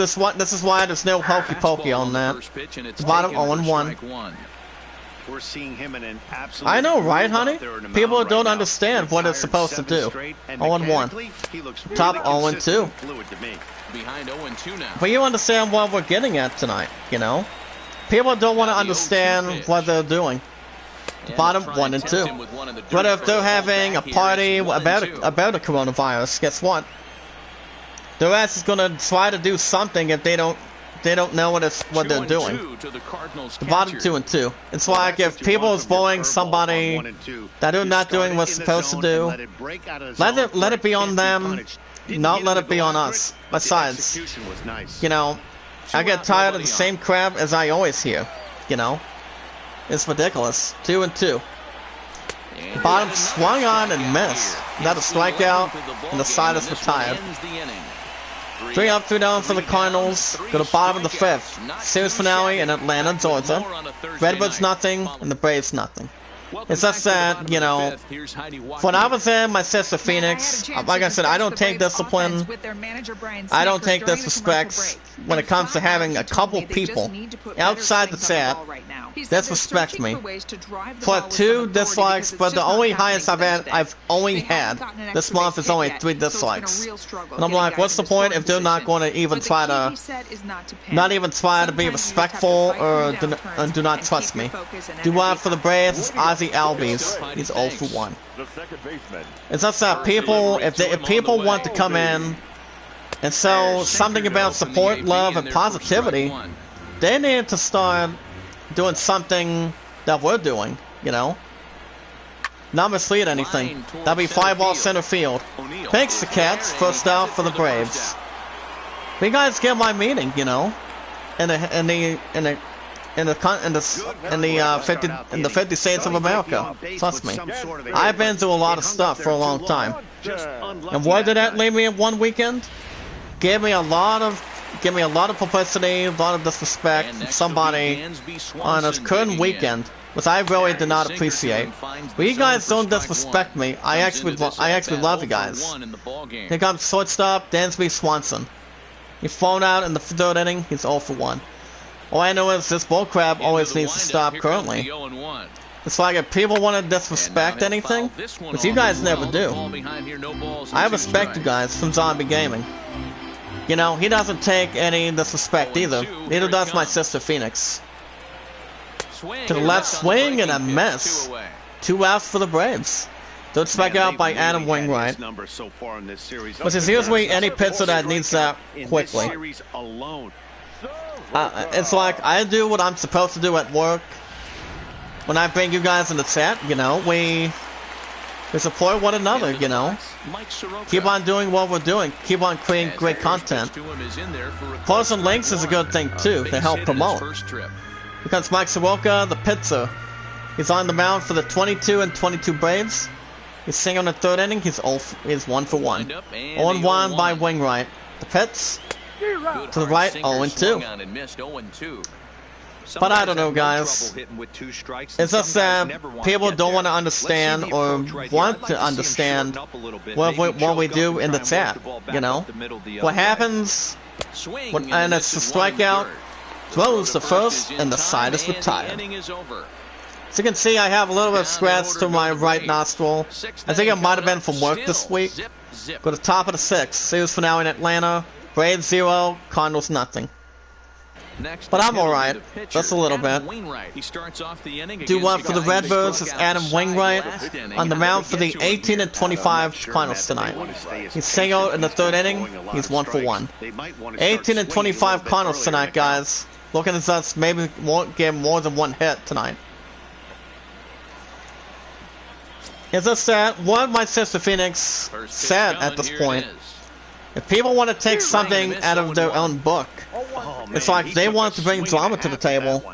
is why there's no hokey pokey on that. The bottom 0-1. We're seeing him in an absolute. I know, right, honey? People don't understand what it's supposed to do. 0-1. Top 0-2. Behind 0-2 now. But you understand what we're getting at tonight, you know? People don't want to understand what they're doing. Bottom 1 and 2. But if they're having a party about the coronavirus, guess what? Their ass is gonna try to do something if they don't know what they're doing. The bottom 2 and 2. It's like if people is bullying somebody that they're not doing what's supposed to do, let it be on them, not let it be on us. Besides, you know, I get tired of the same crap as I always hear. You know, it's ridiculous. 2 and 2. The bottom swung on and missed. Not a strikeout, and the side is retired. 3 up, 3 down for the Cardinals. Go to bottom of the 5th. Series finale in Atlanta, Georgia. Redbirds nothing, and the Braves nothing. It's just that, you know, when I was in my sister Phoenix, like I said, I don't take discipline. I don't take disrespect when it comes to having a couple people outside the chat disrespect me. Put 2 dislikes, but the only highest I've only had this month is only 3 dislikes. And I'm like, what's the point if they're not going to even try to, not even try to be respectful or do not trust me? Do what for the Braves is Ozzy Albies. He's 0 for 1. It's just that people, if people want to come in and sell something about support, love, and positivity, they need to start doing something that we're doing, you know? Not mislead anything. That'll be fly ball center field. Thanks to Cats, first out for the Braves. But you guys get my meaning, you know? In the 50 states of America. Trust me. I've been through a lot of stuff for a long time. And where did that leave me in one weekend? Gave me a lot of publicity, a lot of disrespect from somebody on a current weekend, which I really did not appreciate. But you guys don't disrespect me. I actually love you guys. Here comes shortstop Dansby Swanson. He's thrown out in the 3rd inning. He's 0 for 1. All I know is this bullcrap always needs to stop currently. It's like if people want to disrespect anything, which you guys never do. I respect you guys from Zombie Gaming. You know, he doesn't take any disrespect either. Neither does my sister Phoenix. To the left swing and a miss. 2 outs for the Braves. Third strike out by Adam Wainwright. Which is usually any pitcher that needs that quickly. It's like I do what I'm supposed to do at work. When I bring you guys in the chat, you know, we support one another, you know. Keep on doing what we're doing. Keep on creating great content. Posting links is a good thing too to help promote. Because Mike Soroka, the pitcher, he's on the mound for the 22 and 22 Braves. He's sitting on the 3rd inning. He's 1 for 1. 0-1 by Wainwright. The pitch to the right, 0-2. But I don't know, guys. It's just that people don't want to understand or want to understand what we do in the chat, you know? What happens and it's a strikeout, throws the first, and the side is retired. As you can see, I have a little bit of scratch to my right nostril. I think it might have been from work this week. Go to the top of the 6th. Series finale in Atlanta. Braves 0, Cardinals nothing. But I'm alright, just a little bit. Do one for the Redbirds is Adam Wainwright on the mound for the 18 and 25 Cardinals tonight. He's singled in the 3rd inning. He's 1 for 1. 18 and 25 Cardinals tonight, guys. Looking as us maybe won't get more than 1 hit tonight. It's just that what my sister Phoenix said at this point. If people want to take something out of their own book, it's like they want to bring drama to the table,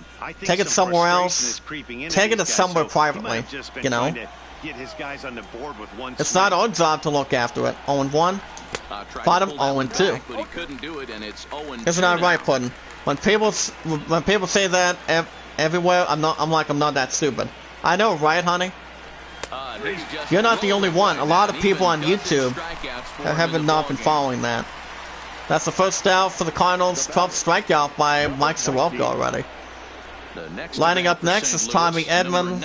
take it somewhere else, take it to somewhere privately, you know? It's not our job to look after it. 0-1, bottom 0-2. Isn't that right, Puddin'? When people say that everywhere, I'm not that stupid. I know, right, honey? You're not the only one. A lot of people on YouTube have not been following that. That's the first out for the Cardinals. 12th strikeout by Mike Soroka already. Lining up next is Tommy Edman.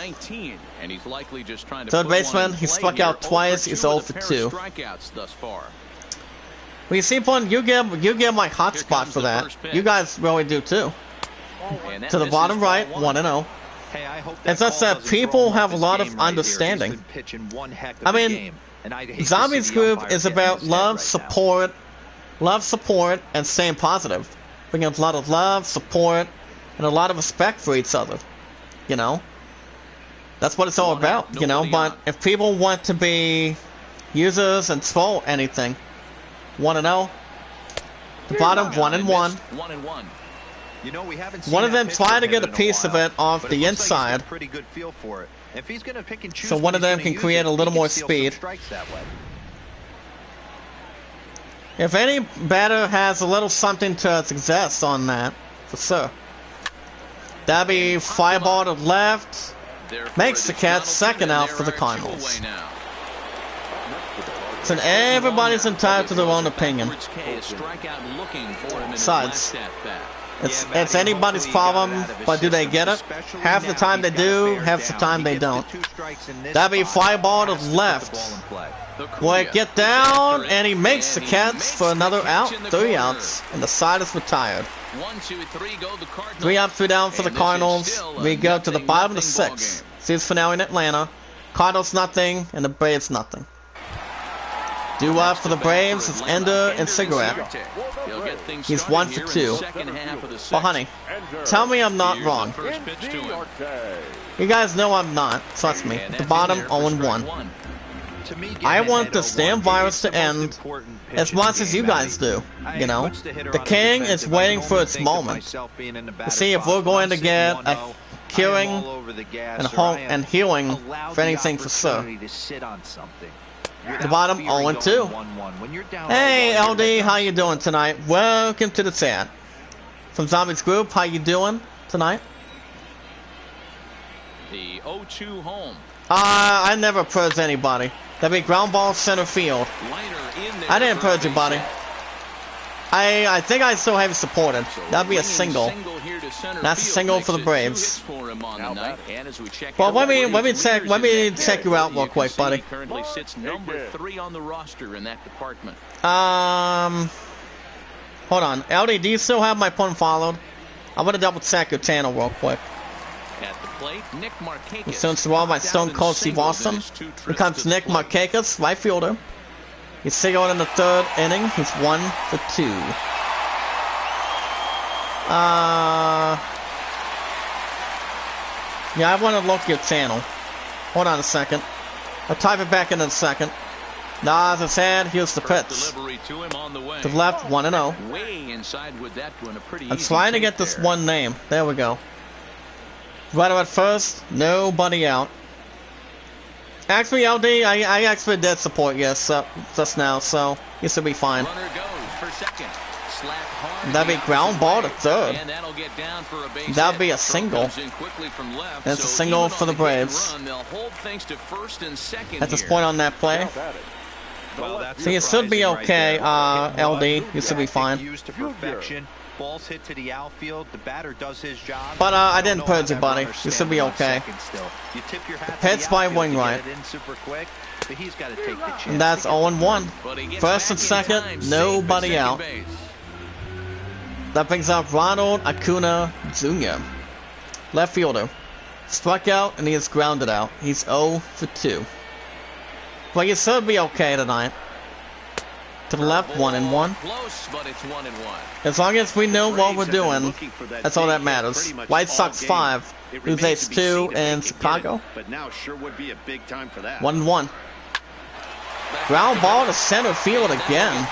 Third baseman. He struck out twice. He's 0 for 2. Well, you see, Pun, you get my hot spot for that. You guys really do too. To the bottom right, 1-0. It's just that people have a lot of understanding. I mean, Zombies Group is about love, support, and staying positive. Bringing a lot of love, support, and a lot of respect for each other. You know? That's what it's all about, you know? But if people want to be users and troll anything, 1-0. The bottom, 1-1. You know, we haven't one of them tried to get a piece of it off the inside, so one of them can create a little more speed. If any batter has a little something to suggest on that, for sure. That'd be fly ball to left, Makes the Cats second out for the Cardinals. So everybody's entitled to their own opinion. Besides, it's anybody's problem, but do they get it? Half the time they do, half the time they don't. That'd be fly ball to left. Will it get down? And he makes the Cats for another out. 3 outs, and the side is retired. 3 up, 3 down for the Cardinals. We go to the bottom of the 6th. Series finale in Atlanta. Cardinals nothing, and the Braves nothing. Due up for the Braves is Ender and Cigarette. He's 1 for 2. Well, honey, tell me I'm not wrong. You guys know I'm not. Trust me. At the bottom, 0-1. I want this damn virus to end as much as you guys do. You know, the King is waiting for its moment to see if we're going to get a curing and healing for anything for sure. The bottom, 0-2. Hey, LD, how you doing tonight? Welcome to the chat. From Zombies Group, how you doing tonight? The 0-2 home. I never purged anybody. That'd be ground ball center field. I didn't purge anybody. I think I still have it supported. That'd be a single. That's a single for the Braves. Well, let me check you out real quick, buddy. Currently sits number 3 on the roster in that department. Hold on. LD, do you still have my pun followed? I'm gonna double check your channel real quick. At the plate, Nick Markakis. Since we're all by Stone Cold Steve Austin, here comes Nick Markakis, right fielder. He's singled in the 3rd inning. He's 1 for 2. Yeah, I want to look your channel. Hold on a second. I'll type it back in a second. Nah, as I said, here's the pitch. To the left, 1-0. I'm trying to get this one name. There we go. Runner at first, nobody out. Actually, LD, I actually did support you just now, so you should be fine. That'd be ground ball to 3rd. That'd be a single. And it's a single for the Braves. At this point on that play. So you should be okay, LD. You should be fine. Balls hit to the outfield, the batter does his job. But I didn't purge you, buddy. You should be okay. Pitch by Wainwright. And that's 0-1. 1st and 2nd, nobody out. That brings up Ronald Acuna Jr. Left fielder. Struck out and he is grounded out. He's 0 for 2. But you should be okay tonight. To the left, 1-1. As long as we know what we're doing, that's all that matters. White Sox 5, Blue Jays 2 in Chicago. 1-1. Ground ball to center field again.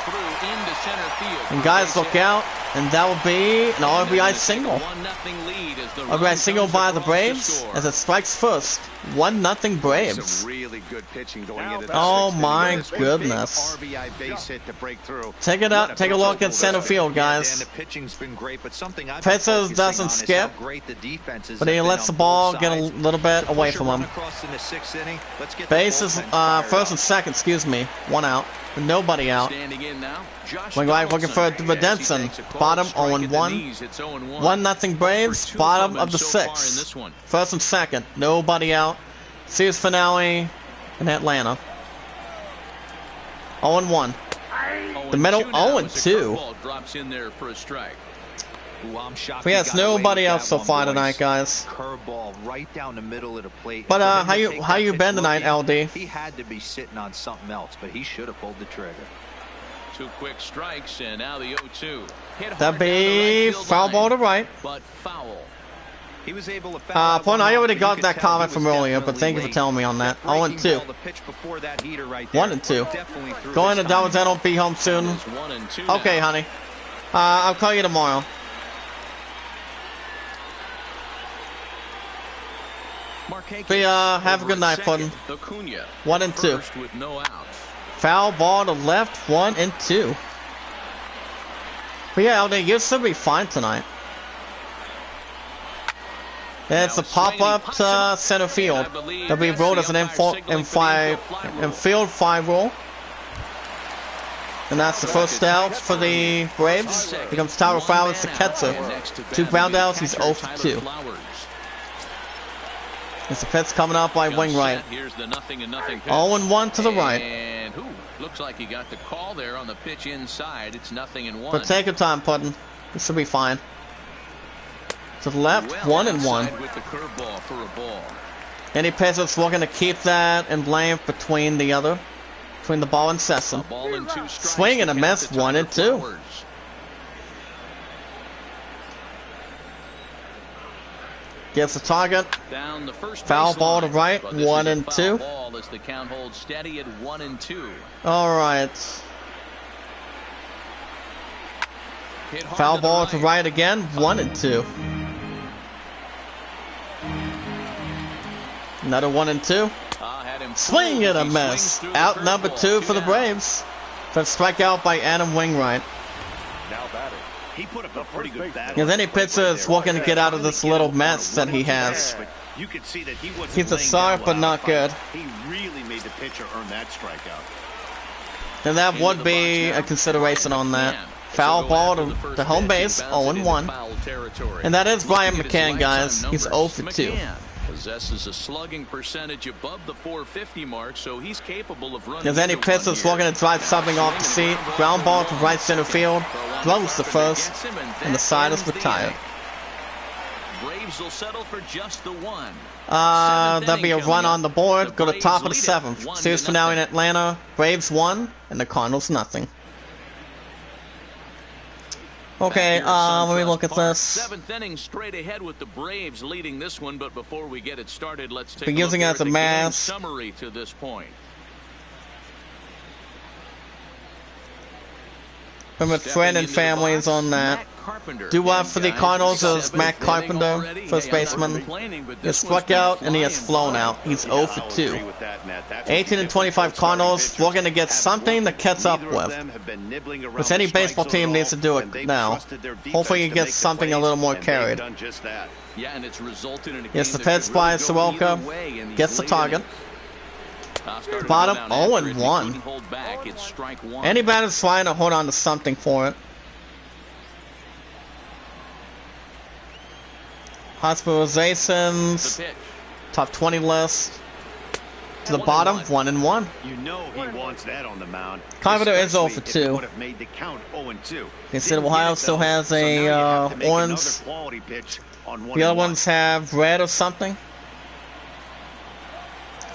And guys, look out. And that will be an RBI single. RBI single by the Braves as it strikes first. 1-0 Braves. Oh my goodness. Take it up. Take a look at center field, guys. Pitcher doesn't skip, but he lets the ball get a little bit away from him. Bases, 1st and 2nd, excuse me. 1 out. Nobody out. Wainwright looking for redemption. Bottom 0-1. 1-0 Braves. Bottom of the 6th. 1st and 2nd. Nobody out. Series finale in Atlanta. 0-1. The middle 0-2. But yeah, it's nobody else so far tonight, guys. But how you been tonight, LD? He had to be sitting on something else, but he should have pulled the trigger. 2 quick strikes and now the 0-2. That'd be foul ball to right. But foul. He was able to I already got that comment from earlier, but thank you for telling me on that. 0-2. 1-2. Going to Dallas, be home soon. Okay, honey. I'll call you tomorrow. Have a good night, Puddin'. 1-2. Foul ball to left, 1-2. But yeah, LD, you should be fine tonight. It's a pop-up to center field. That'll be ruled as an infield fly rule. And that's the first out for the Braves. Here comes Tyler Flowers to Ketzer. 2 ground outs, he's 0 for 2. It's the pitch coming out by Wainwright. 0-1 to the right. And looks like he got the call there on the pitch inside. It's 0-1. But take your time, Puttin. This should be fine. To the left, 1-1. With the curveball for a ball. Any pitcher's looking to keep that in length between the ball and Sessom. Swing and a miss, 1-2. Gets the target. Foul ball to right, 1-2. Ball as the count holds steady at 1-2. All right. Foul ball to right again, 1-2. Another 1-2. Swing and a miss. Out number 2 for the Braves. First strikeout by Adam Wainwright. Now batting. He put up a pretty good battle. If any pitcher is looking to get out of this little mess that he has. You could see that he wasn't He's a soft but not good. He really made the pitcher earn that strikeout. And that would be a consideration on that. Foul ball to home base, 0-1. And that is Brian McCann, guys. He's 0 for 2. Possesses a slugging percentage above the .450 mark, so he's capable of running. If any pitcher's looking to drive something off the seat, ground ball to right center field, throws to first, and the side is retired. Braves will settle for just the 1. There'll be a run on the board. Go to top of the 7th. Series finale in Atlanta. Braves 1 and the Cardinals nothing. Okay, let me look at this. 7th inning straight ahead with the Braves leading this one, but before we get it started, let's take Been a look using it at as a the mask. summary to this point. From with friend and families on that. Do for the Cardinals is Matt Carpenter, first baseman. He struck out and he has flown out. He's 0 for 2. 18 and 25 Cardinals looking to get something to catch up with. Which any baseball team needs to do it now. Hopefully he gets something a little more carried. Yes, the pitch by Soroka gets the target. Bottom 0-1. Any batter's trying to hold on to something for it. Hospitalizations, top 20 list. To the bottom, 1-1. You know he wants that on the mound. Carpenter is 0 for 2. Instead of Ohio still has a orange. The other ones have red or something.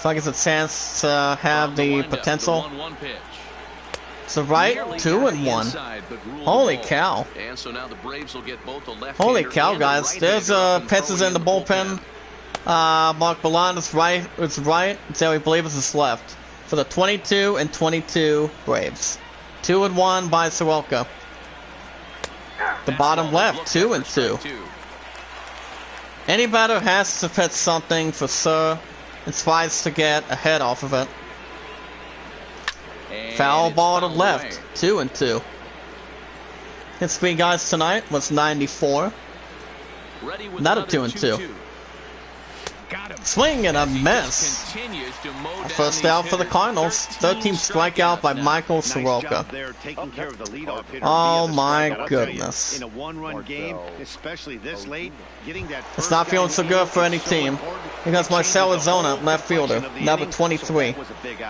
So I guess a chance to have the potential. So right, 2-1. Holy cow. Holy cow, guys. There's pitches in the bullpen. Mark Balan is right. It's right. So we believe it's left. For the 22 and 22 Braves. 2-1 by Soroka. The bottom left, 2-2. Any batter has to pitch something for sure. And tries to get a head off of it. Foul ball to left, 2-2. His speed, guys, tonight was 94. Not a 2-2. Swing and a miss. A first out for the Cardinals. 13th strikeout by Michael Soroka. Oh my goodness. It's not feeling so good for any team. Because Marcell Arizona, left fielder, number 23.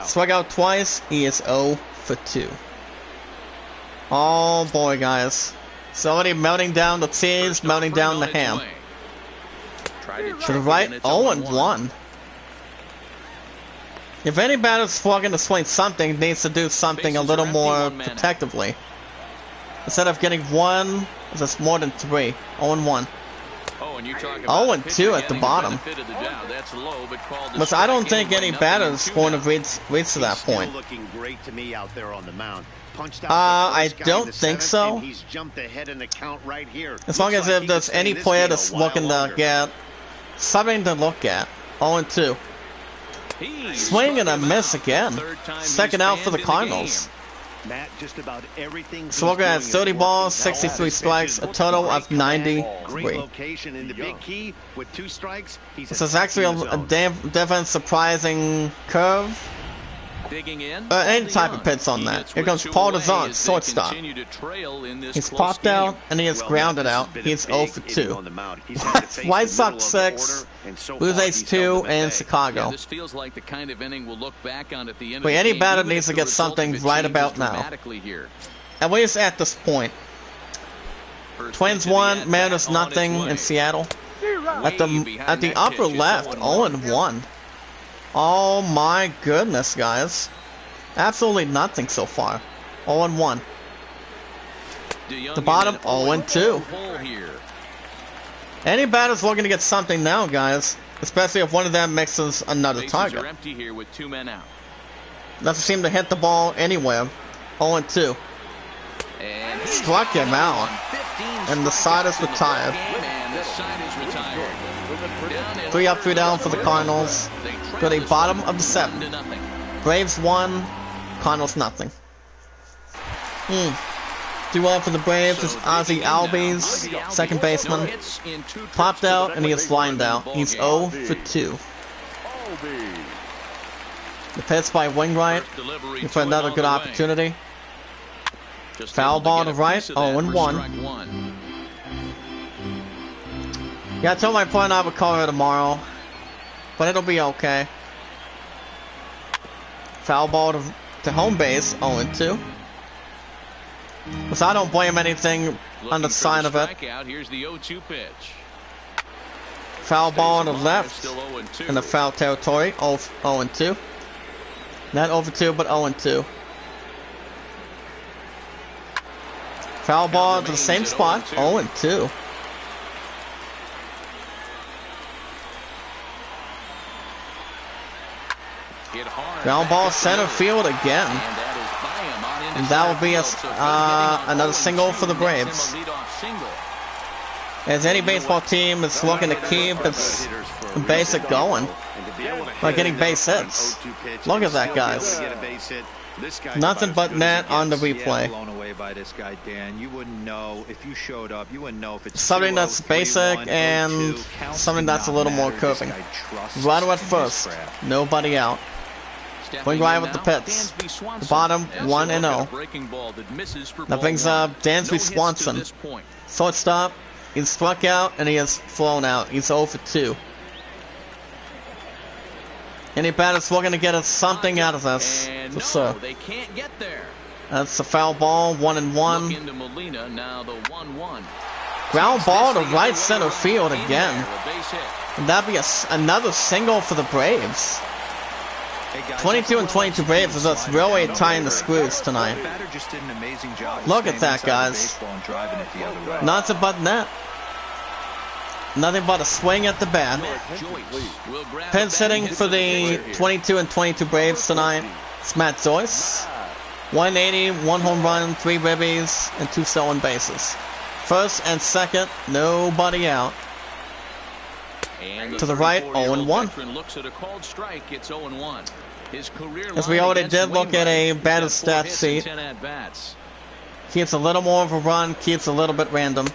Struck out twice, he is 0 for 2. Oh boy, guys. Somebody melting down the cheese, melting down the ham. To the right, 0-1. If any batter's looking to swing something, needs to do something a little more protectively. Instead of getting 1, it's more than 3. 0-1. 0-2 at the bottom. But I don't think any batter is going to reach to that point. I don't think so. As long as if there's any player that's looking to get something to look at. 0-2. Swing and a miss again. Second out for the Cardinals. Matt, just about everything. Soroka has 30 balls, 63 strikes, a total of 93. Great location in the big key with 2 strikes. This is actually a different surprising curve. Digging in, Any type of pitch on that. Here comes Paul DeZon, shortstop. He's popped out and he is grounded out. He's 0 for 2. White Sox 6, Blue Jays 2, and Chicago. This feels like the kind of inning we'll look back on at the end of But the any game, batter even needs if to the get result something of it right changes about now. dramatically here. At least at this point. Twins 1, Mariners nothing in Seattle. At the upper left, 0-1. Oh my goodness, guys. Absolutely nothing so far. 0-1. The bottom, 0-2. Any batter's looking to get something now, guys. Especially if one of them mixes another target. Empty here with 2 men out. Doesn't seem to hit the ball anywhere. 0-2. And Struck him out. And the side is retired. And the side is retired. 3 up, 3 down for the Cardinals. To the bottom of the 7th. Braves 1, Cardinals nothing. 2-1 for the Braves is Ozzie Albies, second baseman. Popped out and he is lined out. He's 0 for 2. The pitch by Wainwright for another good opportunity. Foul ball to right, 0-1. Yeah, I told my plan I would cover it tomorrow, but it'll be okay. Foul ball to home base, 0-2. So I don't blame anything on the sign of it. Here's the 0-2 pitch. Foul ball on the left in the foul territory, 0-2. Not over 2, but 0-2. Foul ball to the same spot, 0-2. Ground ball center field again. And that will be another single for the Braves. As any baseball team is looking to keep its basic going by getting base hits. Look at that, guys. Nothing but net on the replay. Something that's basic and something that's a little more curving. Right at first, nobody out. Going right with the pits. The bottom, 1-0. That brings up Dansby Swanson. Shortstop, he's struck out and he has flown out. He's 0 for 2. Any batters looking to get us something out of this, for sure. That's a foul ball, 1-1. Ground ball to right center field again. And that'd be another single for the Braves. 22 and 22 Braves is just really tying the screws tonight. Look at that, guys. Nothing but net. Nothing but a swing at the bat. Pinch hitting for the 22 and 22 Braves tonight. It's Matt Joyce. 180, 1 home run, 3 ribbies, and 2 stolen bases. First and second, nobody out. To the right, 0-1. As we already did look at a batter's stat sheet. Keeps a little more of a run, keeps a little bit random.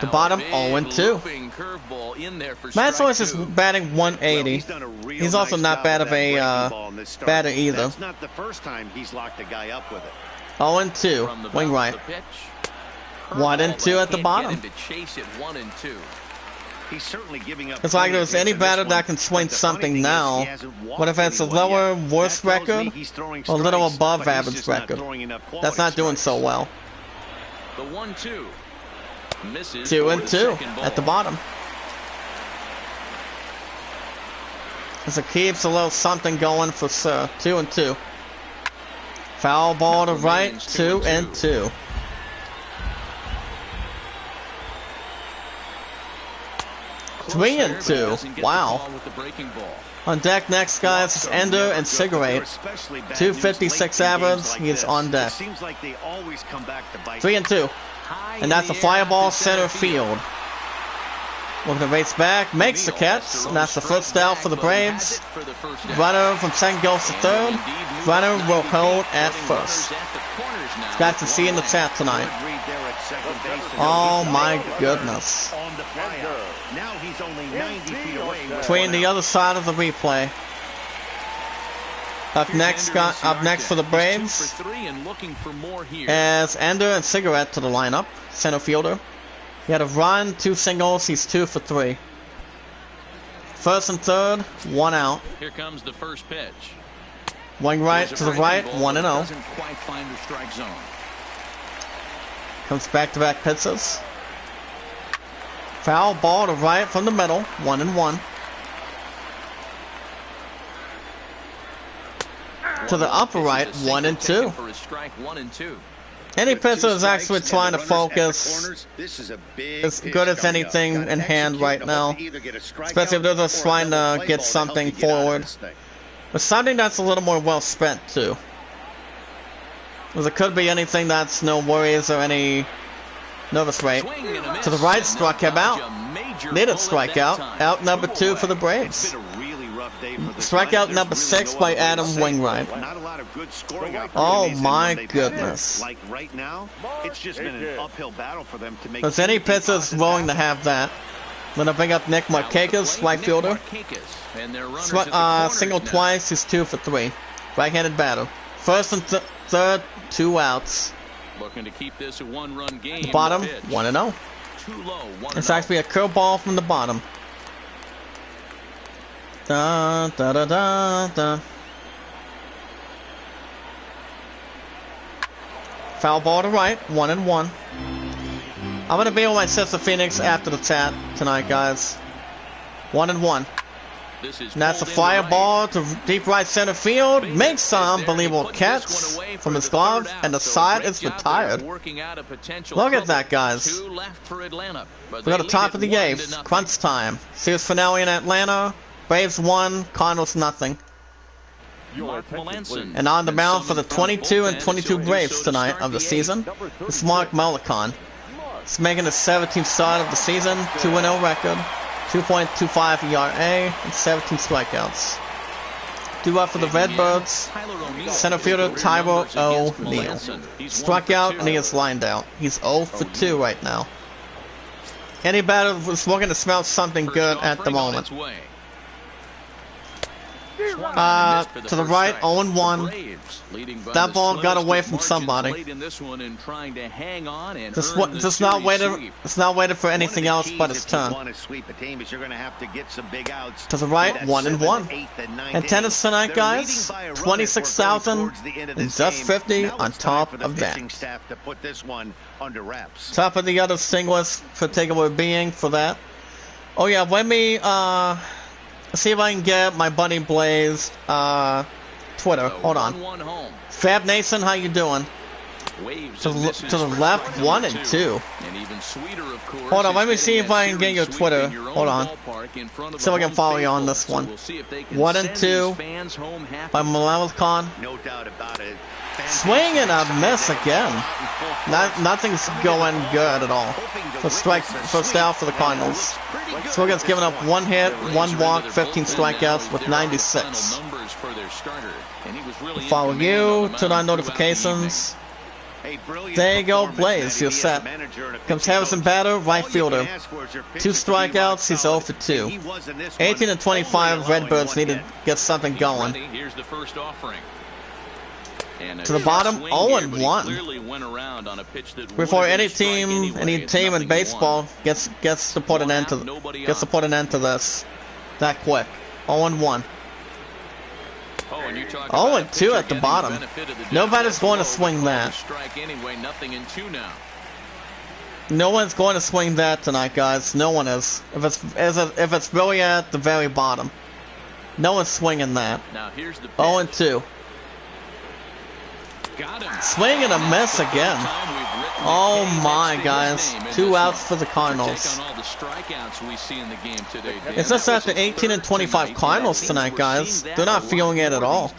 The bottom, 0-2. Matt Joyce is batting 180. He's also not bad of a batter either. 0-2, wing right. 1-2 at the bottom. It's like there's any batter that can swing something now, but if it's a lower, worse record, or a little above average record, that's not doing so well. 2-2 at the bottom. As it keeps a little something going for sure. 2-2. Foul ball to right, 2-2. 3-2. Wow. On deck next, guys, is Ender and Cigarette. 256 average. He is on deck. 3-2. And that's a fly ball center field. Looking to race back, makes the catch, and that's the first out for the Braves. Runner from second goes to third. Runner will hold at first. Got to see in the chat tonight. Oh my goodness. Now he's only 90 feet away. Between the other side of the replay. Up next for the Braves as Ender and Cigarette to the lineup. Center fielder. He had a run, 2 singles, he's 2 for 3. First and third, 1 out. Here comes the first pitch. Wing right to the right, 1-0. Doesn't quite find the strike zone. Comes back-to-back pitches. Foul ball to right from the middle, 1-1. To the upper right, 1-2. For his strike 1-2. Any pitcher is actually trying to focus as good as anything in hand right now. Especially if they're just trying to get something forward. But something that's a little more well spent too. Because it could be anything that's no worries or any nervous rate. To the right, struck him out. Needed strikeout. Out number 2 for the Braves. Strikeout number 6 by Adam Wingright. Oh my goodness. Like right now, it's just been an uphill battle for them to make. Does any pitcher's willing to have that? Gonna bring up Nick Markakis, right fielder. Single twice, he's 2 for 3. Right-handed batter. First and third, 2 outs. Looking to keep this a 1-run game. Bottom, 1-0. It's actually a curveball from the bottom. Da da da da da. Foul ball to right, 1-1. I'm gonna be on my sister Phoenix after the chat tonight, guys. 1-1. And that's a fly ball to deep right center field. Makes an unbelievable catch from his glove, and the side is retired. Look at that, guys. We got the top of the 8th. Crunch time. Series finale in Atlanta. Braves 1, Cardinals nothing. And on the mound for the 22 and 22 Braves tonight of the season is Mark Mullican. He's making his 17th start of the season, 2-0 record, 2.25 ERA, and 17 strikeouts. Due up for the Redbirds, center fielder Tyro O'Neill. Struck out and he is lined out. He's 0 for 2 right now. Any batter was looking to smell something good at the moment. To the right, 0-1. That ball got away from somebody. Just not waited for anything else but his turn. To the right, 1-1. Attendance tonight, guys, 26,000 and just 50 on top of that. Top of the other singlets particular being for that. Oh yeah, let me see if I can get my buddy Blaze Twitter. Hold on. Fab Nason, how you doing? To the left, 1 and 2. Hold on, let me see if I can get your Twitter. Hold on. So I can follow you on this one. 1 and 2 by Malawakan. No doubt about it. Swing and a miss again. Nothing's going good at all. First out for the Cardinals. Swiggan's given up 1 hit, 1 walk, 15 strikeouts with 96. Follow you, turn on notifications. There you go, Blaze, you're set. Comes Harrison batter, right fielder. 2 strikeouts, he's 0 for 2. 18 and 25, Redbirds need to get something going. To the bottom, 0-1. Before any team in baseball gets to put an end to this that quick. 0-1. 0-2 at the bottom. Nobody's going to swing that. No one's going to swing that tonight, guys. No one is. If it's really at the very bottom, no one's swinging that. 0-2. Swing and a miss again. Oh my, guys. 2 outs for the Cardinals. It's just at the 18 and 25 Cardinals tonight, guys. They're not feeling it at all.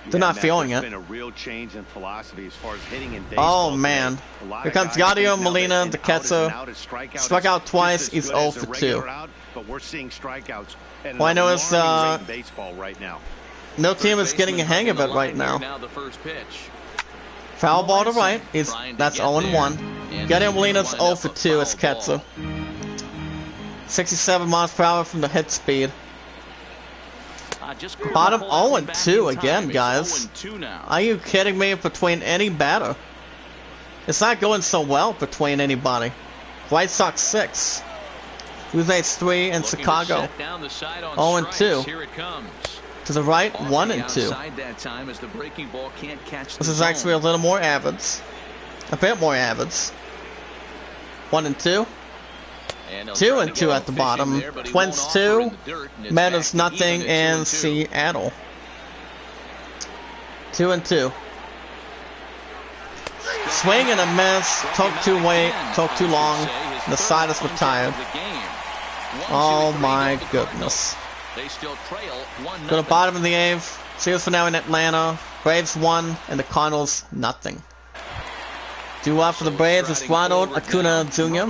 They're not Matt, feeling there's it. been a real change in philosophy as far as hitting in Oh baseball man. today. A lot Here of comes guys Yadier think now Molina, that the an catcher. out is an out, a strikeout Struck is out twice, just as he's good 0 as a for 2. regular out, but we're seeing strikeouts at Well, I an noticed, alarming rate in baseball right now. No team is getting a hang of it right now. The first pitch. Foul ball to right. That's 0-1. Yadier Molina's 0 for 2 as catcher. 67 miles per hour from the hit speed. Bottom 0-2 again, guys. Are you kidding me? Between any batter. It's not going so well between anybody. White Sox 6. Blue Jays 3 in Chicago. 0-2. To the right, 1-2. This is actually a little more avids. A bit more avids. 1-2. 2-2 at the bottom. Twins 2. Meadows nothing in Seattle. 2-2. Swing and a miss. Took too long. The side is retired. Oh my goodness. To the bottom of the 8th. Series finale in Atlanta. Braves 1 and the Cardinals nothing. Due up for the Braves is Ronald Acuna Jr.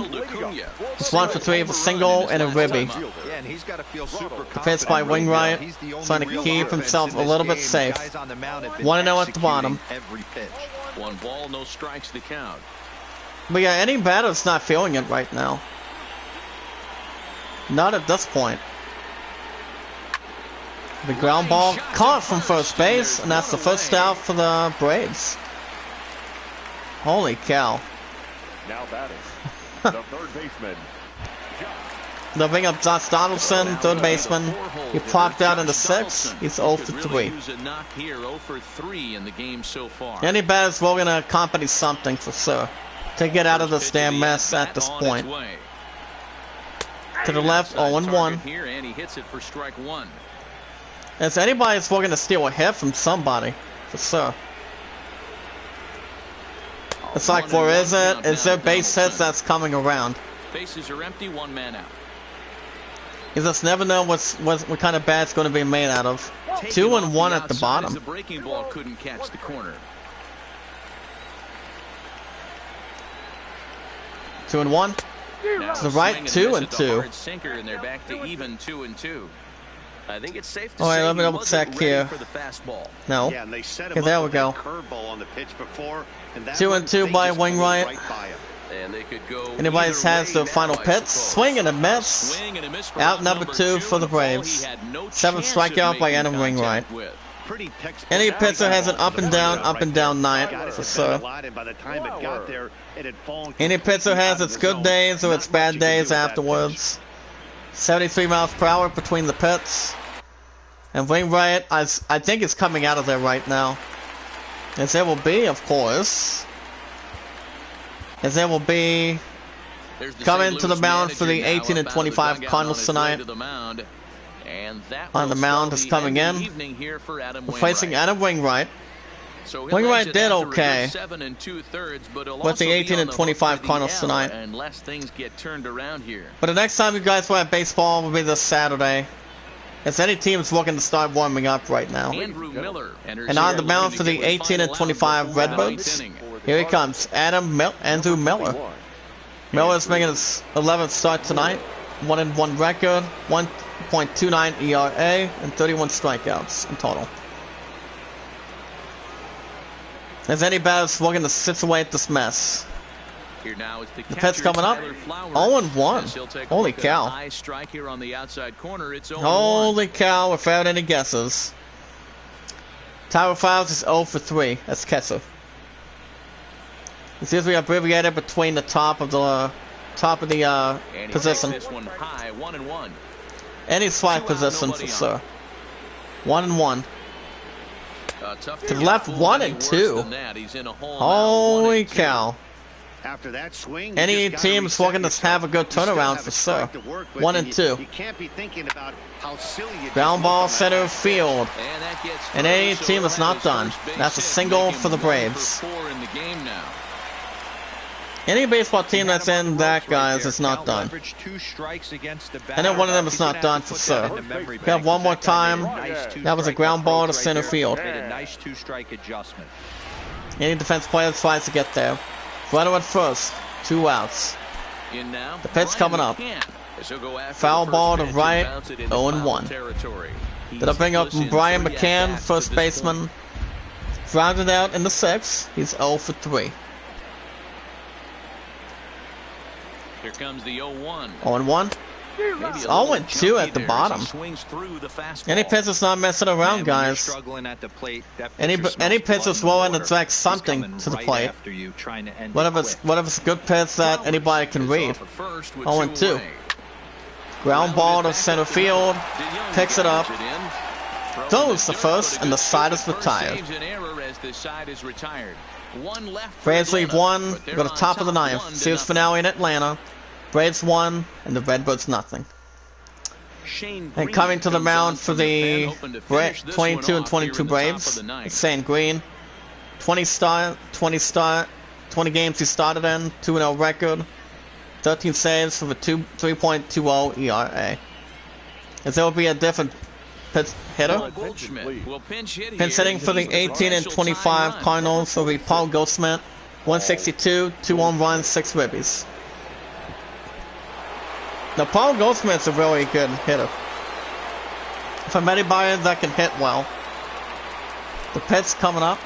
He's 1 for 3 with a single and a ribby. Defense by Wainwright, trying to keep himself a little bit safe. 1-0 at the bottom. 1 ball, no strikes to count. But yeah, any batter's not feeling it right now. Not at this point. The ground ball caught from first base, and that's the first out for the Braves. Holy cow. Now batting, the third baseman. They'll bring up Josh Donaldson, third baseman. He popped out in the 6th. He's 0 for 3. Any batter's will gonna accompany something for sure to get out of this damn mess at this point. To the left, 0-1. If anybody's looking to steal a hit from somebody, for sure. It's like, where is it? Is there base hits that's coming around? Bases are empty, 1 man out. You just never know what kind of bat's going to be made out of. 2-1 at the bottom. The breaking ball couldn't catch the corner. 2-1. To the right, 2-2. Sinker, and they're back to even 2-2. I think it's safe to All right, say let me double check here. for the fastball. No. Yeah, and they set him Okay, there up we with go. that curveball on the pitch before, and that 2-2 one, by they just Wainwright. flew right by him. And they could go Anybody either has way the now, final I pitch. suppose. Swing and a miss. Swing and a miss for Out number 2 for the a ball Braves. he had no 7th chance strikeout of by making Adam Wainwright. contact with. Pretty textbook. Any pitcher has an up and down night, Got it for to sure. bend a lot, and by the time it got there, it had fallen Any pitcher has completely its out of good the days zone. or its Not much bad you can do days with that afterwards. 73 miles per hour between the pits. And Wainwright, I think is coming out of there right now. As there will be, of course. As there will be There's the coming St. to the Louis mound for the manager now 18 and up out of the 25 dugout Cardinals on his way tonight. to the mound. And that On the will mound spell is the coming end of the in. evening here for Adam Replacing Wainwright. Adam Wainwright. So he'll Wainwright exit did after a okay good 7 2/3, but he'll with also the be 18 on and the hook 25 for the Cardinals L tonight. unless things get turned around here. But the next time you guys will have baseball will be this Saturday. As any team's looking to start warming up right now. Andrew Miller And on the mound for the 18 and 25 Redbirds, here he comes, Andrew Miller. Miller's making his 11th start tonight. 1-1 record, 1.29 ERA, and 31 strikeouts in total. As any batters looking to situate this mess. Here now is the pitch coming up. 0-1. Holy cow. High strike here on the outside corner. It's 0-1. Holy cow, without any guesses. Tyler Fowles is 0 for 3. That's Kessler. It's usually abbreviated between the top of the And he position. takes this one high, 1-1. Any slide 2 out, position for nobody sure. 1-1. Tough To the get left, fooled 1 any and worse 2. than that. He's in a hole now, Holy 1-2. cow. After that swing, Any you just gotta team's reset looking to yourself. have a good You still turnaround have for a strike sure. to work with, 1 and and 2. You can't be thinking about how silly you Ground ball just look on center that last pitch. field. And that gets And through, any so team he'll is have not his done. first base That's a hit, single making for the 1 Braves. for 4 in the game now. Any baseball team that's in that, guys, is not done. And then one of them is not done for sure. We have one more time. That was a ground ball to center field. Nice two-strike adjustment. Any defense player tries to get there. Runner at first. 2 outs. The pitch coming up. Foul ball to right. 0-1. Did I bring up Brian McCann, first baseman? Grounded out in the 6th. He's 0 for 3. Here comes the 0-1. 0-1. It's 0-2 at the bottom. Any pitcher's not messing around, guys. Any pitcher's willing to direct something to the plate. Whatever it's a good pitch that anybody can read. 0-2. Ground ball to center field. Picks it up. Throws the first, and the side is retired. Braves lead 1. Go to top of the 9th. Series finale in Atlanta. Braves 1, and the Redbirds nothing. And coming to the mound for the 22 and 22 Braves, it's Shane Green. 20 games he started in, 2-0 record, 13 saves with a 3.20 ERA. As there will be a different hitter. Pinch hitting for the 18 and 25 Cardinals will be Paul Goldschmidt. 162, 2 home runs, 6 ribbies. Now, Paul Goldschmidt's a really good hitter. From anybody that can hit well. The pitch coming up.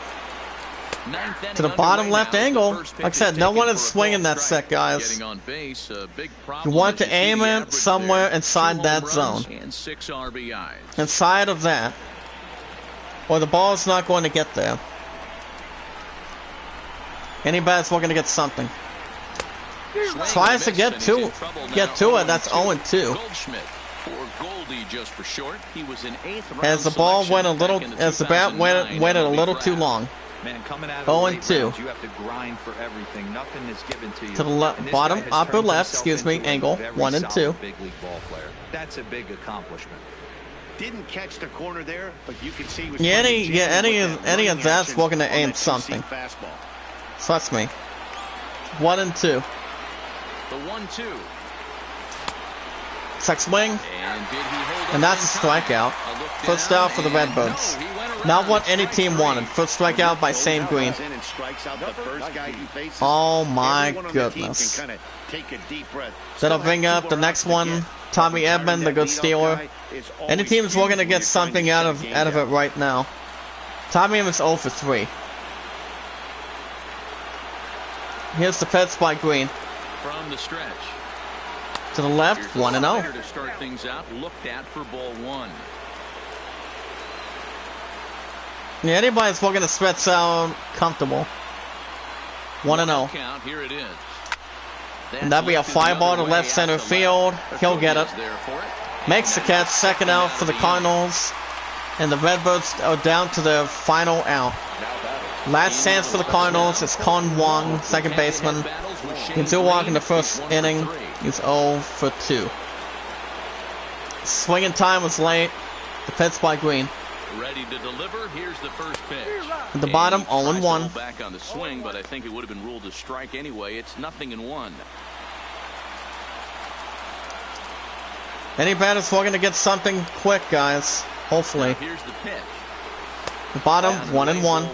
To the bottom left angle. Like I said, no one is swinging that set, guys. You want to aim it somewhere inside that zone. Inside of that. Or the ball is not going to get there. Anybody's looking to get something. Tries to get to it. That's 0-2. As the ball went a little, as the bat went a little too long. 0-2. You have to grind for everything. Nothing is given to you. To the bottom, upper left, excuse me, angle. 1 and 2. Big league ball player. That's a big accomplishment. Didn't catch the corner there, but you can see. Any of that's looking to aim something. Trust me. 1 and 2. The 1-2. Check swing. And that's a strikeout. First out for the Redbirds. Not what any team wanted. First strikeout by Shane Green. Oh my goodness. That'll bring up the next one. Tommy Edman, the good stealer. Any team's looking to get something out of it right now. Tommy Edman's 0 for 3. Here's the pitch by Green. From the stretch. To the left, 1-0. To start things out, looked at for ball 1. Yeah, anybody's looking to stretch out comfortable. 1-0. Here it is. And that'll be a fly ball to left center field. He'll get it. Makes the catch, second out for the Cardinals. And the Redbirds are down to their final out. Last chance for the Cardinals is Con Wong, second baseman. He still walk in the first inning. He's 0 for 2. Swinging time was late. The pitch by Green. Ready to deliver. Here's the first pitch. At the bottom, 0-1. Back on the swing, but I think it would have been ruled a strike anyway. It's 0-1. Any batter's looking to get something quick, guys. Hopefully. Here's the pitch. The bottom, 1-1.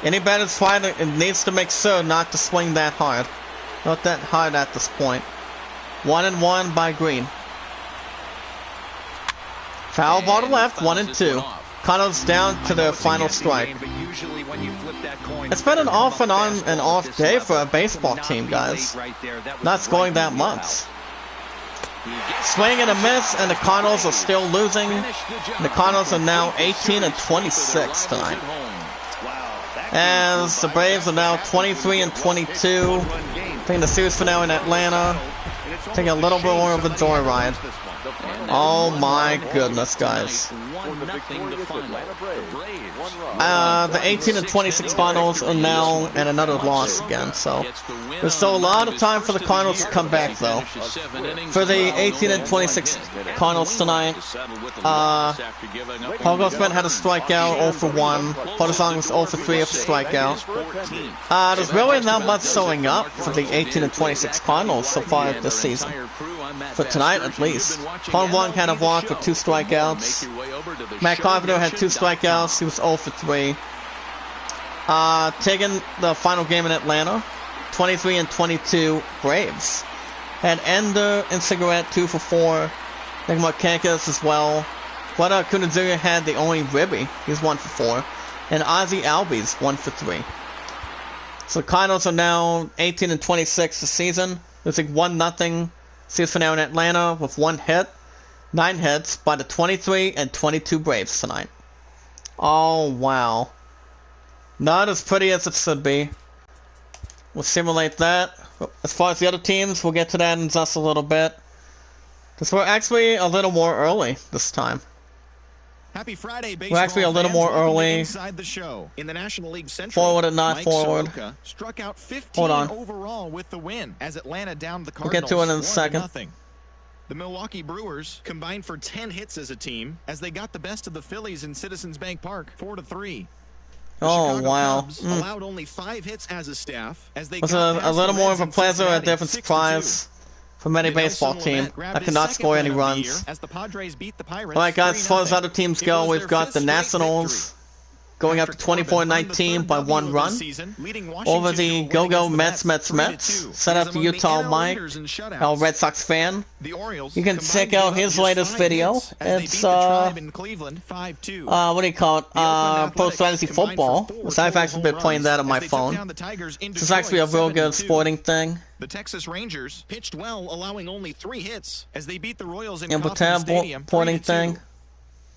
Any batter's trying to, needs to make sure not to swing that hard. Not that hard at this point. 1-1 by Green. Foul ball to left, 1-2. Cardinals down to their final strike. It's been an off and on and off day for a baseball team, guys. Not scoring that much. Swing and a miss, and the Cardinals are still losing. The Cardinals are now 18 and 26 tonight. As the Braves are now 23 and 22. Taking the series finale in Atlanta. Taking a little bit more of a joyride. Oh my goodness, guys. the 18 and 26 Cardinals are now in another loss again, so there's still a lot of time for the Cardinals to come back, though. For the 18 and 26 Cardinals tonight, Paul Goldschmidt had a strikeout, 0 for 1. Partizan was 0 for 3 with a strikeout. There's really not much showing up for the 18 and 26 Cardinals so far this season. For tonight, at least. Paul Wong had a walk with 2 strikeouts. Matt Carpenter had 2 strikeouts. He was 0 for 3. Taking the final game in Atlanta, 23 and 22 Braves. Had Ender and Cigarette 2 for 4. Nick Markakis as well. But Acuna Jr. had the only ribby. He's 1 for 4. And Ozzie Albies 1 for 3. So the Cardinals are now 18 and 26 this season. There's like 1-0 series finale in Atlanta with 1 hit. 9 hits by the 23 and 22 Braves tonight. Oh, wow. Not as pretty as it should be. We'll simulate that. As far as the other teams, we'll get to that in just a little bit. Because we're actually a little more early this time. Happy Friday, we're actually a little more early. Inside the show. In the National League Central, forward and not Mike forward. Soroka struck out 15 Hold on. overall with the win as Atlanta downed the We'll Cardinals. get to it in a second. 4-0. The Milwaukee Brewers combined for 10 hits as a team as they got the best of the Phillies in Citizens Bank Park, 4-3. Oh, Chicago wow. Cubs allowed only 5 hits as a staff as they was got a past little the more Reds of a in pleasure, a Cincinnati, different 6-2. surprise for any baseball team that could not score any runs. As the Padres beat the Pirates. Alright guys, as far as other teams go, we've got the Nationals going up to 24-19 by 1 run. Over the Go-Go Mets, set up the Utah Mike, a Red Sox fan. You can check out his latest video. It's, what do you call it? Post Fantasy Football. Which I've actually been playing that on my phone. This is actually a real good sporting thing. The Texas Rangers pitched well, allowing only 3 hits as they beat the Royals in And Kauffman Stadium. sporting thing.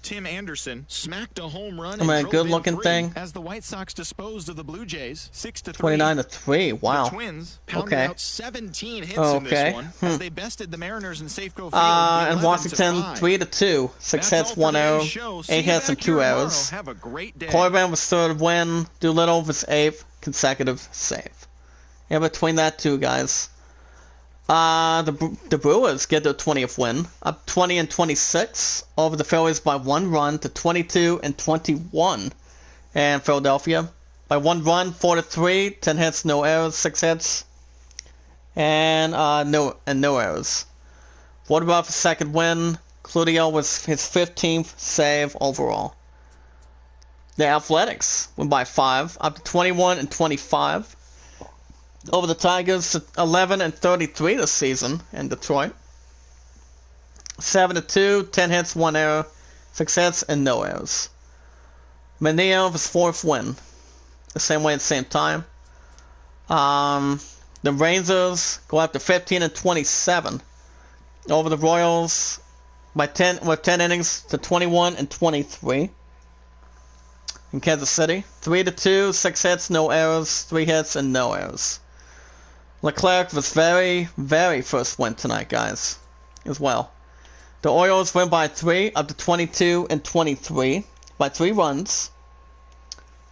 Tim Anderson smacked a home run. I mean, a and good-looking thing. As the White Sox disposed of the Blue Jays, 6-3. 29-3. Wow. The Twins pounded out 17 hits in this one as they bested the Mariners in Safeco Field. And Washington 3-2. 6 hits, 1 error, 8 hits and 2 errors. Have a great day. Corbin was 3rd win. Doolittle was 8th consecutive save. Yeah, between that two guys. The Brewers get their 20th win, up 20 and 26 over the Phillies by 1 run to 22 and 21, and Philadelphia by 1 run, 4-3, 10 hits, no errors, 6 hits, and no errors. What about the 2nd win? Claudio was his 15th save overall. The Athletics win by 5, up to 21 and 25. Over the Tigers, 11 and 33 this season in Detroit. 7-2, 10 hits, 1 error, 6 hits, and no errors. Mania was 4th win, the same way at the same time. The Rangers go up to 15 and 27 over the Royals by 10 innings to 21 and 23. In Kansas City, 3-2, 6 hits, no errors, 3 hits, and no errors. Leclerc was very, very first win tonight, guys, as well. The Orioles win by 3, up to 22 and 23, by 3 runs,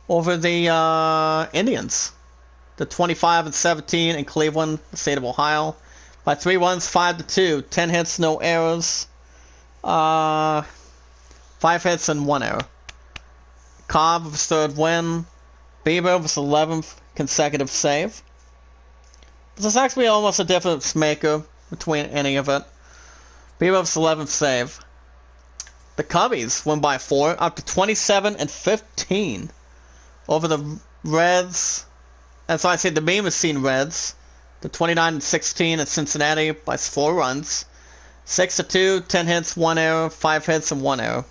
over the Indians. The 25 and 17 in Cleveland, the state of Ohio, by 3 runs, 5-2, 10 hits, no errors, 5 hits and 1 error. Cobb was 3rd win. Bieber was 11th consecutive save. This is actually almost a difference maker between any of it. Bieber's 11th save. The Cubbies win by 4, up to 27 and 15 over the Reds. As I said, the meme has seen Reds. The 29 and 16 at Cincinnati by 4 runs. 6-2, 10 hits, 1 error, 5 hits, and 1 error.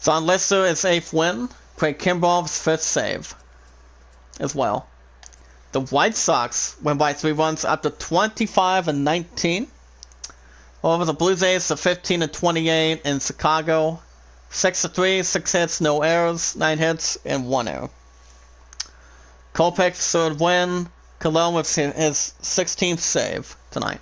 John Lister is 8th win. Craig Kimball's 5th save as well. The White Sox went by 3 runs up to 25 and 19. Over the Blue Jays to 15 and 28 in Chicago. 6-3, 6 hits, no errors, 9 hits, and 1 error. Kopech's 3rd win. Cologne with his 16th save tonight.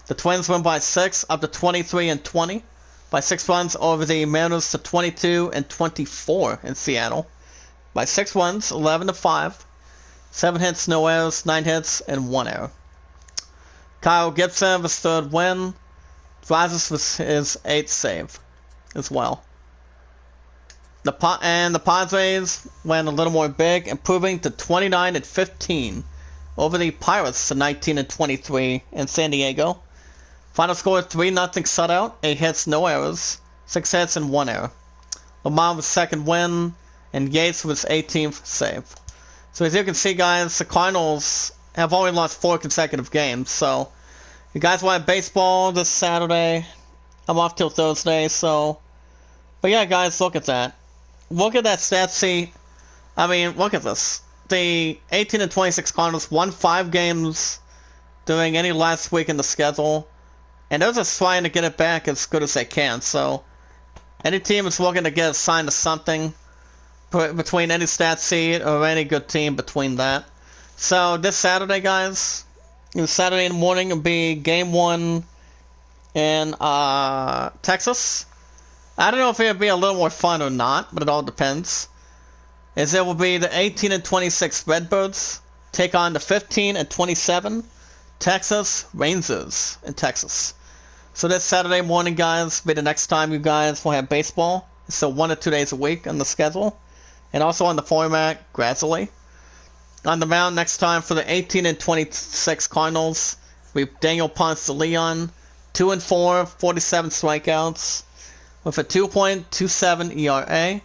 The Twins win by 6, up to 23 and 20 by 6 runs over the Mariners to 22 and 24 in Seattle. By 6 runs, 11-5. 7 hits, no errors, 9 hits, and 1 error. Kyle Gibson, his 3rd win. Rises with his 8th save as well. The Padres went a little more big, improving to 29 and 15 over the Pirates to 19 and 23 in San Diego. Final score 3-0 shutout, 8 hits, no errors, 6 hits, and 1 error. Lamar with 2nd win, and Yates with his 18th save. So as you can see, guys, the Cardinals have only lost 4 consecutive games. So you guys want baseball this Saturday? I'm off till Thursday, so. But yeah, guys, look at that. Look at that stat sheet. I mean, look at this. The 18 and 26 Cardinals won 5 games during any last week in the schedule, and they're just trying to get it back as good as they can. So any team is looking to get assigned to something between any stat sheet or any good team between that. So this Saturday, guys, Saturday in the morning will be Game 1 in Texas. I don't know if it'll be a little more fun or not, but it all depends. As it will be the 18 and 26 Redbirds take on the 15 and 27 Texas Rangers in Texas. So this Saturday morning, guys, will be the next time you guys will have baseball. So 1 or 2 days a week on the schedule, and also on the format gradually. On the mound next time for the 18 and 26 Cardinals, we have Daniel Ponce de Leon, 2-4, 47 strikeouts, with a 2.27 ERA.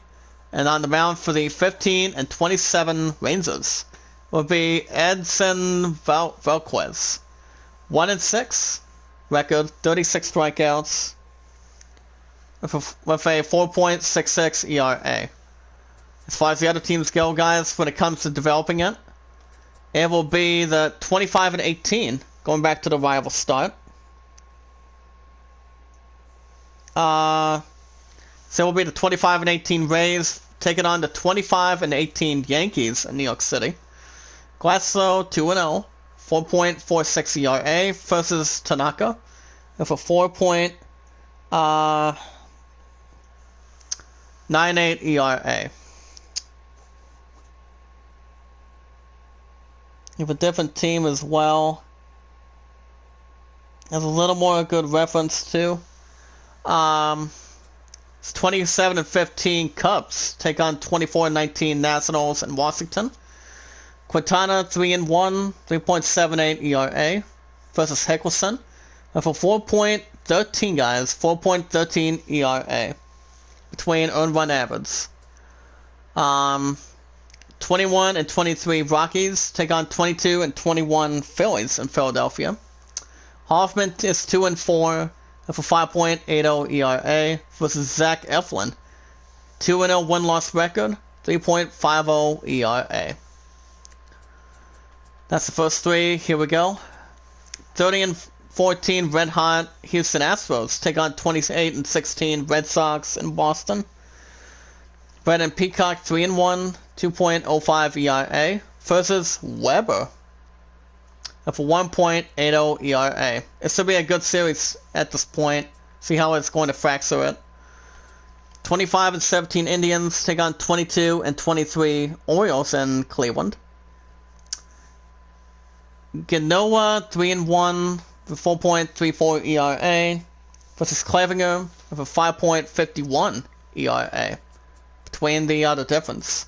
And on the mound for the 15 and 27 Rangers will be Edson Velquez, 1-6 record, 36 strikeouts, with a 4.66 ERA. As far as the other teams go, guys, when it comes to developing it, it will be the 25 and 18, going back to the rival start. So it will be the 25 and 18 Rays taking on the 25 and 18 Yankees in New York City. Glasgow 2-0, 4.46 ERA versus Tanaka with a 4.98 ERA. You have a different team as well. Has a little more good reference too. It's 27 and 15 Cubs take on 24 and 19 Nationals in Washington. Quintana 3-1, 3.78 ERA versus Hickelson with a 4.13, guys, 4.13 ERA between earned run average. 21 and 23 Rockies take on 22 and 21 Phillies in Philadelphia. Hoffman is 2-4 with a 5.80 ERA versus Zach Eflin, 2-0 win-loss record, 3.50 ERA. That's the first 3. Here we go. 30 and 14 Red Hot Houston Astros take on 28 and 16 Red Sox in Boston. Brandon Peacock 3-1, 2.05 ERA versus Weber with a 1.80 ERA. This will be a good series at this point. See how it's going to fracture it. 25 and 17 Indians take on 22 and 23 Orioles in Cleveland. Genoa 3-1 with 4.34 ERA versus Clevinger with a 5.51 ERA. Between the other difference.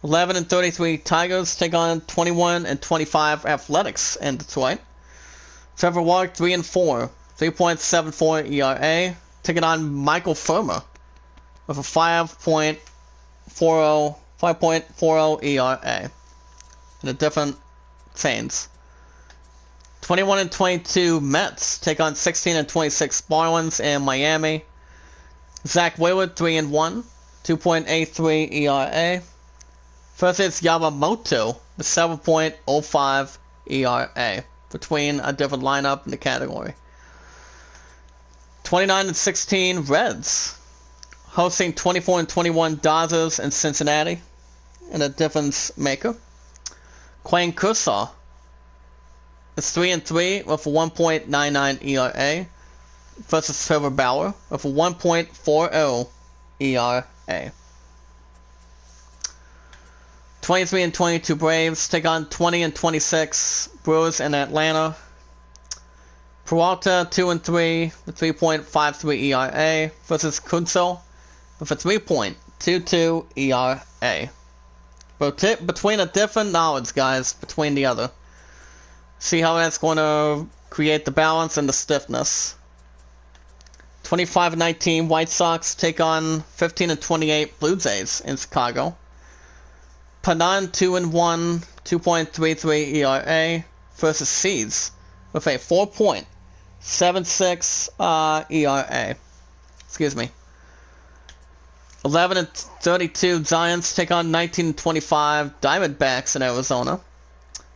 11 and 33 Tigers take on 21 and 25 Athletics in Detroit. Trevor Walk 3-4, 3.74 ERA, taking on Michael Firma with a 5.40 ERA in a different chains. 21 and 22 Mets take on 16 and 26 Marlins in Miami. Zach Wheeler 3-1, 2.83 ERA. Versus Yamamoto with 7.05 ERA between a different lineup in the category. 29 and 16 Reds hosting 24 and 21 Dodgers in Cincinnati in a difference maker. Clayton Kershaw is 3-3 with a 1.99 ERA versus Trevor Bauer with a 1.40 ERA. 23 and 22 Braves take on 20 and 26 Brewers in Atlanta. Peralta 2 and 3 with 3.53 ERA versus Kunzel with a 3.22 ERA. Between a different knowledge, guys, between the other. See how that's going to create the balance and the stiffness. 25 and 19 White Sox take on 15 and 28 Blue Jays in Chicago. Panan 2 and 1, 2.33 ERA versus Seeds with a 4.76 ERA. Excuse me. 11 and 32 Giants take on 19 and 25 Diamondbacks in Arizona.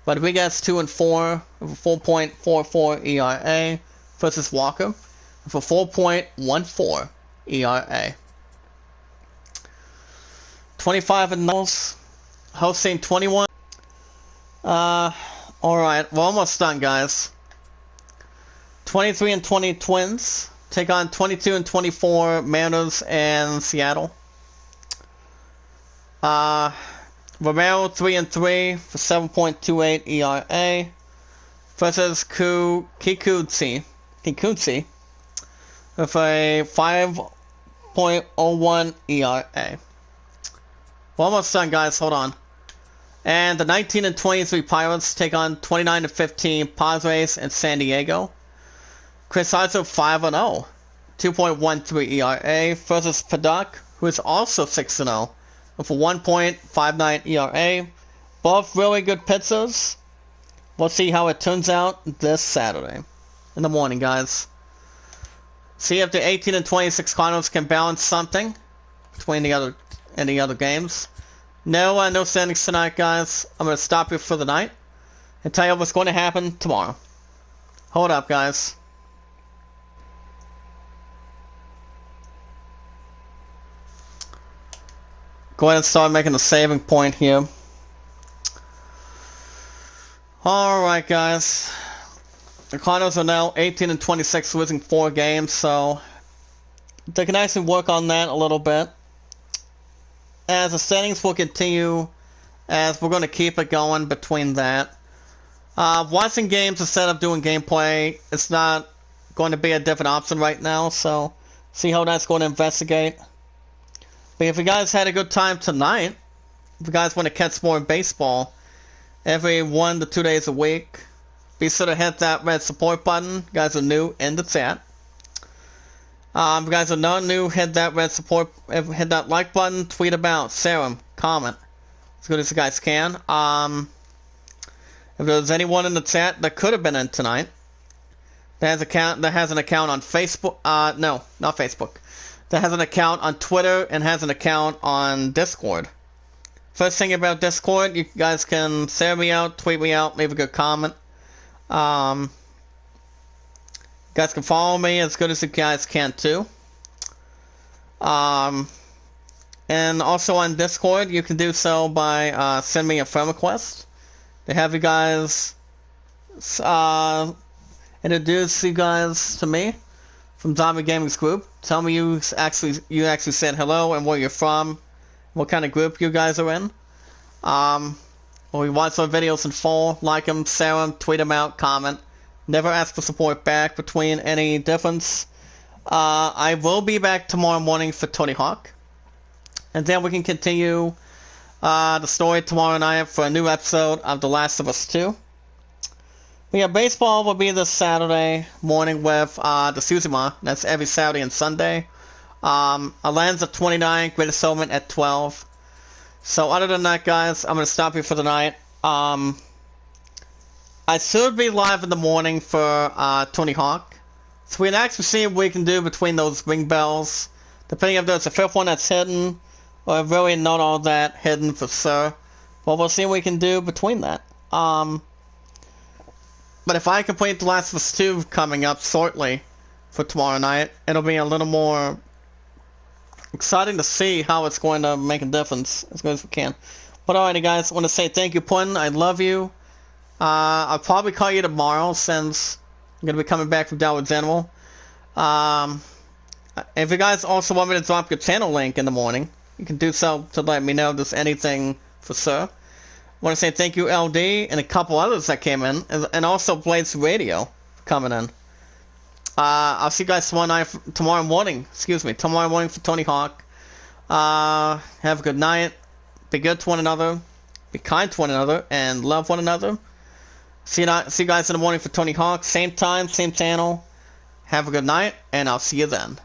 Rodriguez 2 and 4 with a 4.44 ERA versus Walker with a 4.14 ERA. 25 and 9 hosting 21. Alright, we're almost done, guys. 23 and 20 Twins take on 22 and 24 Mariners and Seattle. Romero 3 and 3 for 7.28 ERA versus Kikuchi with a 5.01 ERA. We're almost done, guys. Hold on. And the 19 and 23 Pirates take on 29 and 15 Padres in San Diego. Chris Archer 5 and 0, 2.13 ERA versus Paddock, who is also 6 and 0 with a 1.59 ERA. Both really good pitchers. We'll see how it turns out this Saturday in the morning, guys. See if the 18 and 26 Cardinals can balance something between any other games. No standings tonight, guys. I'm going to stop you for the night and tell you what's going to happen tomorrow. Hold up, guys. Go ahead and start making a saving point here. Alright, guys. The Cardinals are now 18 and 26, losing 4 games, so they can actually work on that a little bit. As the standings will continue, as we're going to keep it going between that. Watching games instead of doing gameplay, it's not going to be a different option right now, so see how that's going to investigate. But if you guys had a good time tonight, if you guys want to catch more baseball every 1 to 2 days a week, be sure to hit that red support button. You guys are new in the chat. If you guys are not new, hit that red support, hit that like button, tweet about, serum, comment, as good as you guys can. If there's anyone in the chat that could have been in tonight, that has an account on Facebook, no, not Facebook, that has an account on Twitter and has an account on Discord. First thing about Discord, you guys can share me out, tweet me out, leave a good comment. You guys can follow me as good as you guys can too. And also on Discord, you can do so by sending me a friend request. They have you guys introduce you guys to me from Zombie Gaming's group. Tell me you actually said hello and where you're from, what kind of group you guys are in. Or you watch our videos in full, like them, share them, tweet them out, comment. Never ask for support back between any difference. I will be back tomorrow morning for Tony Hawk. And then we can continue the story tomorrow night for a new episode of The Last of Us 2. But yeah, baseball will be this Saturday morning with the Suzuma. That's every Saturday and Sunday. Alan's at 29, Greatest Settlement at 12. So other than that, guys, I'm going to stop you for the night. I should be live in the morning for Tony Hawk. So we can actually see what we can do between those ring bells. Depending if there's a fifth one that's hidden, or really not all that hidden for sure. But we'll see what we can do between that. But if I complete The Last of Us 2 coming up shortly for tomorrow night, it'll be a little more exciting to see how it's going to make a difference as good as we can. But alrighty, guys, I want to say thank you, Putin. I love you. I'll probably call you tomorrow since I'm going to be coming back from Downward General. If you guys also want me to drop your channel link in the morning, you can do so to let me know if there's anything for sure. I want to say thank you, LD, and a couple others that came in, and also Blaze Radio coming in. I'll see you guys tomorrow morning for Tony Hawk. Have a good night. Be good to one another. Be kind to one another, and love one another. See you guys in the morning for Tony Hawk. Same time, same channel. Have a good night, and I'll see you then.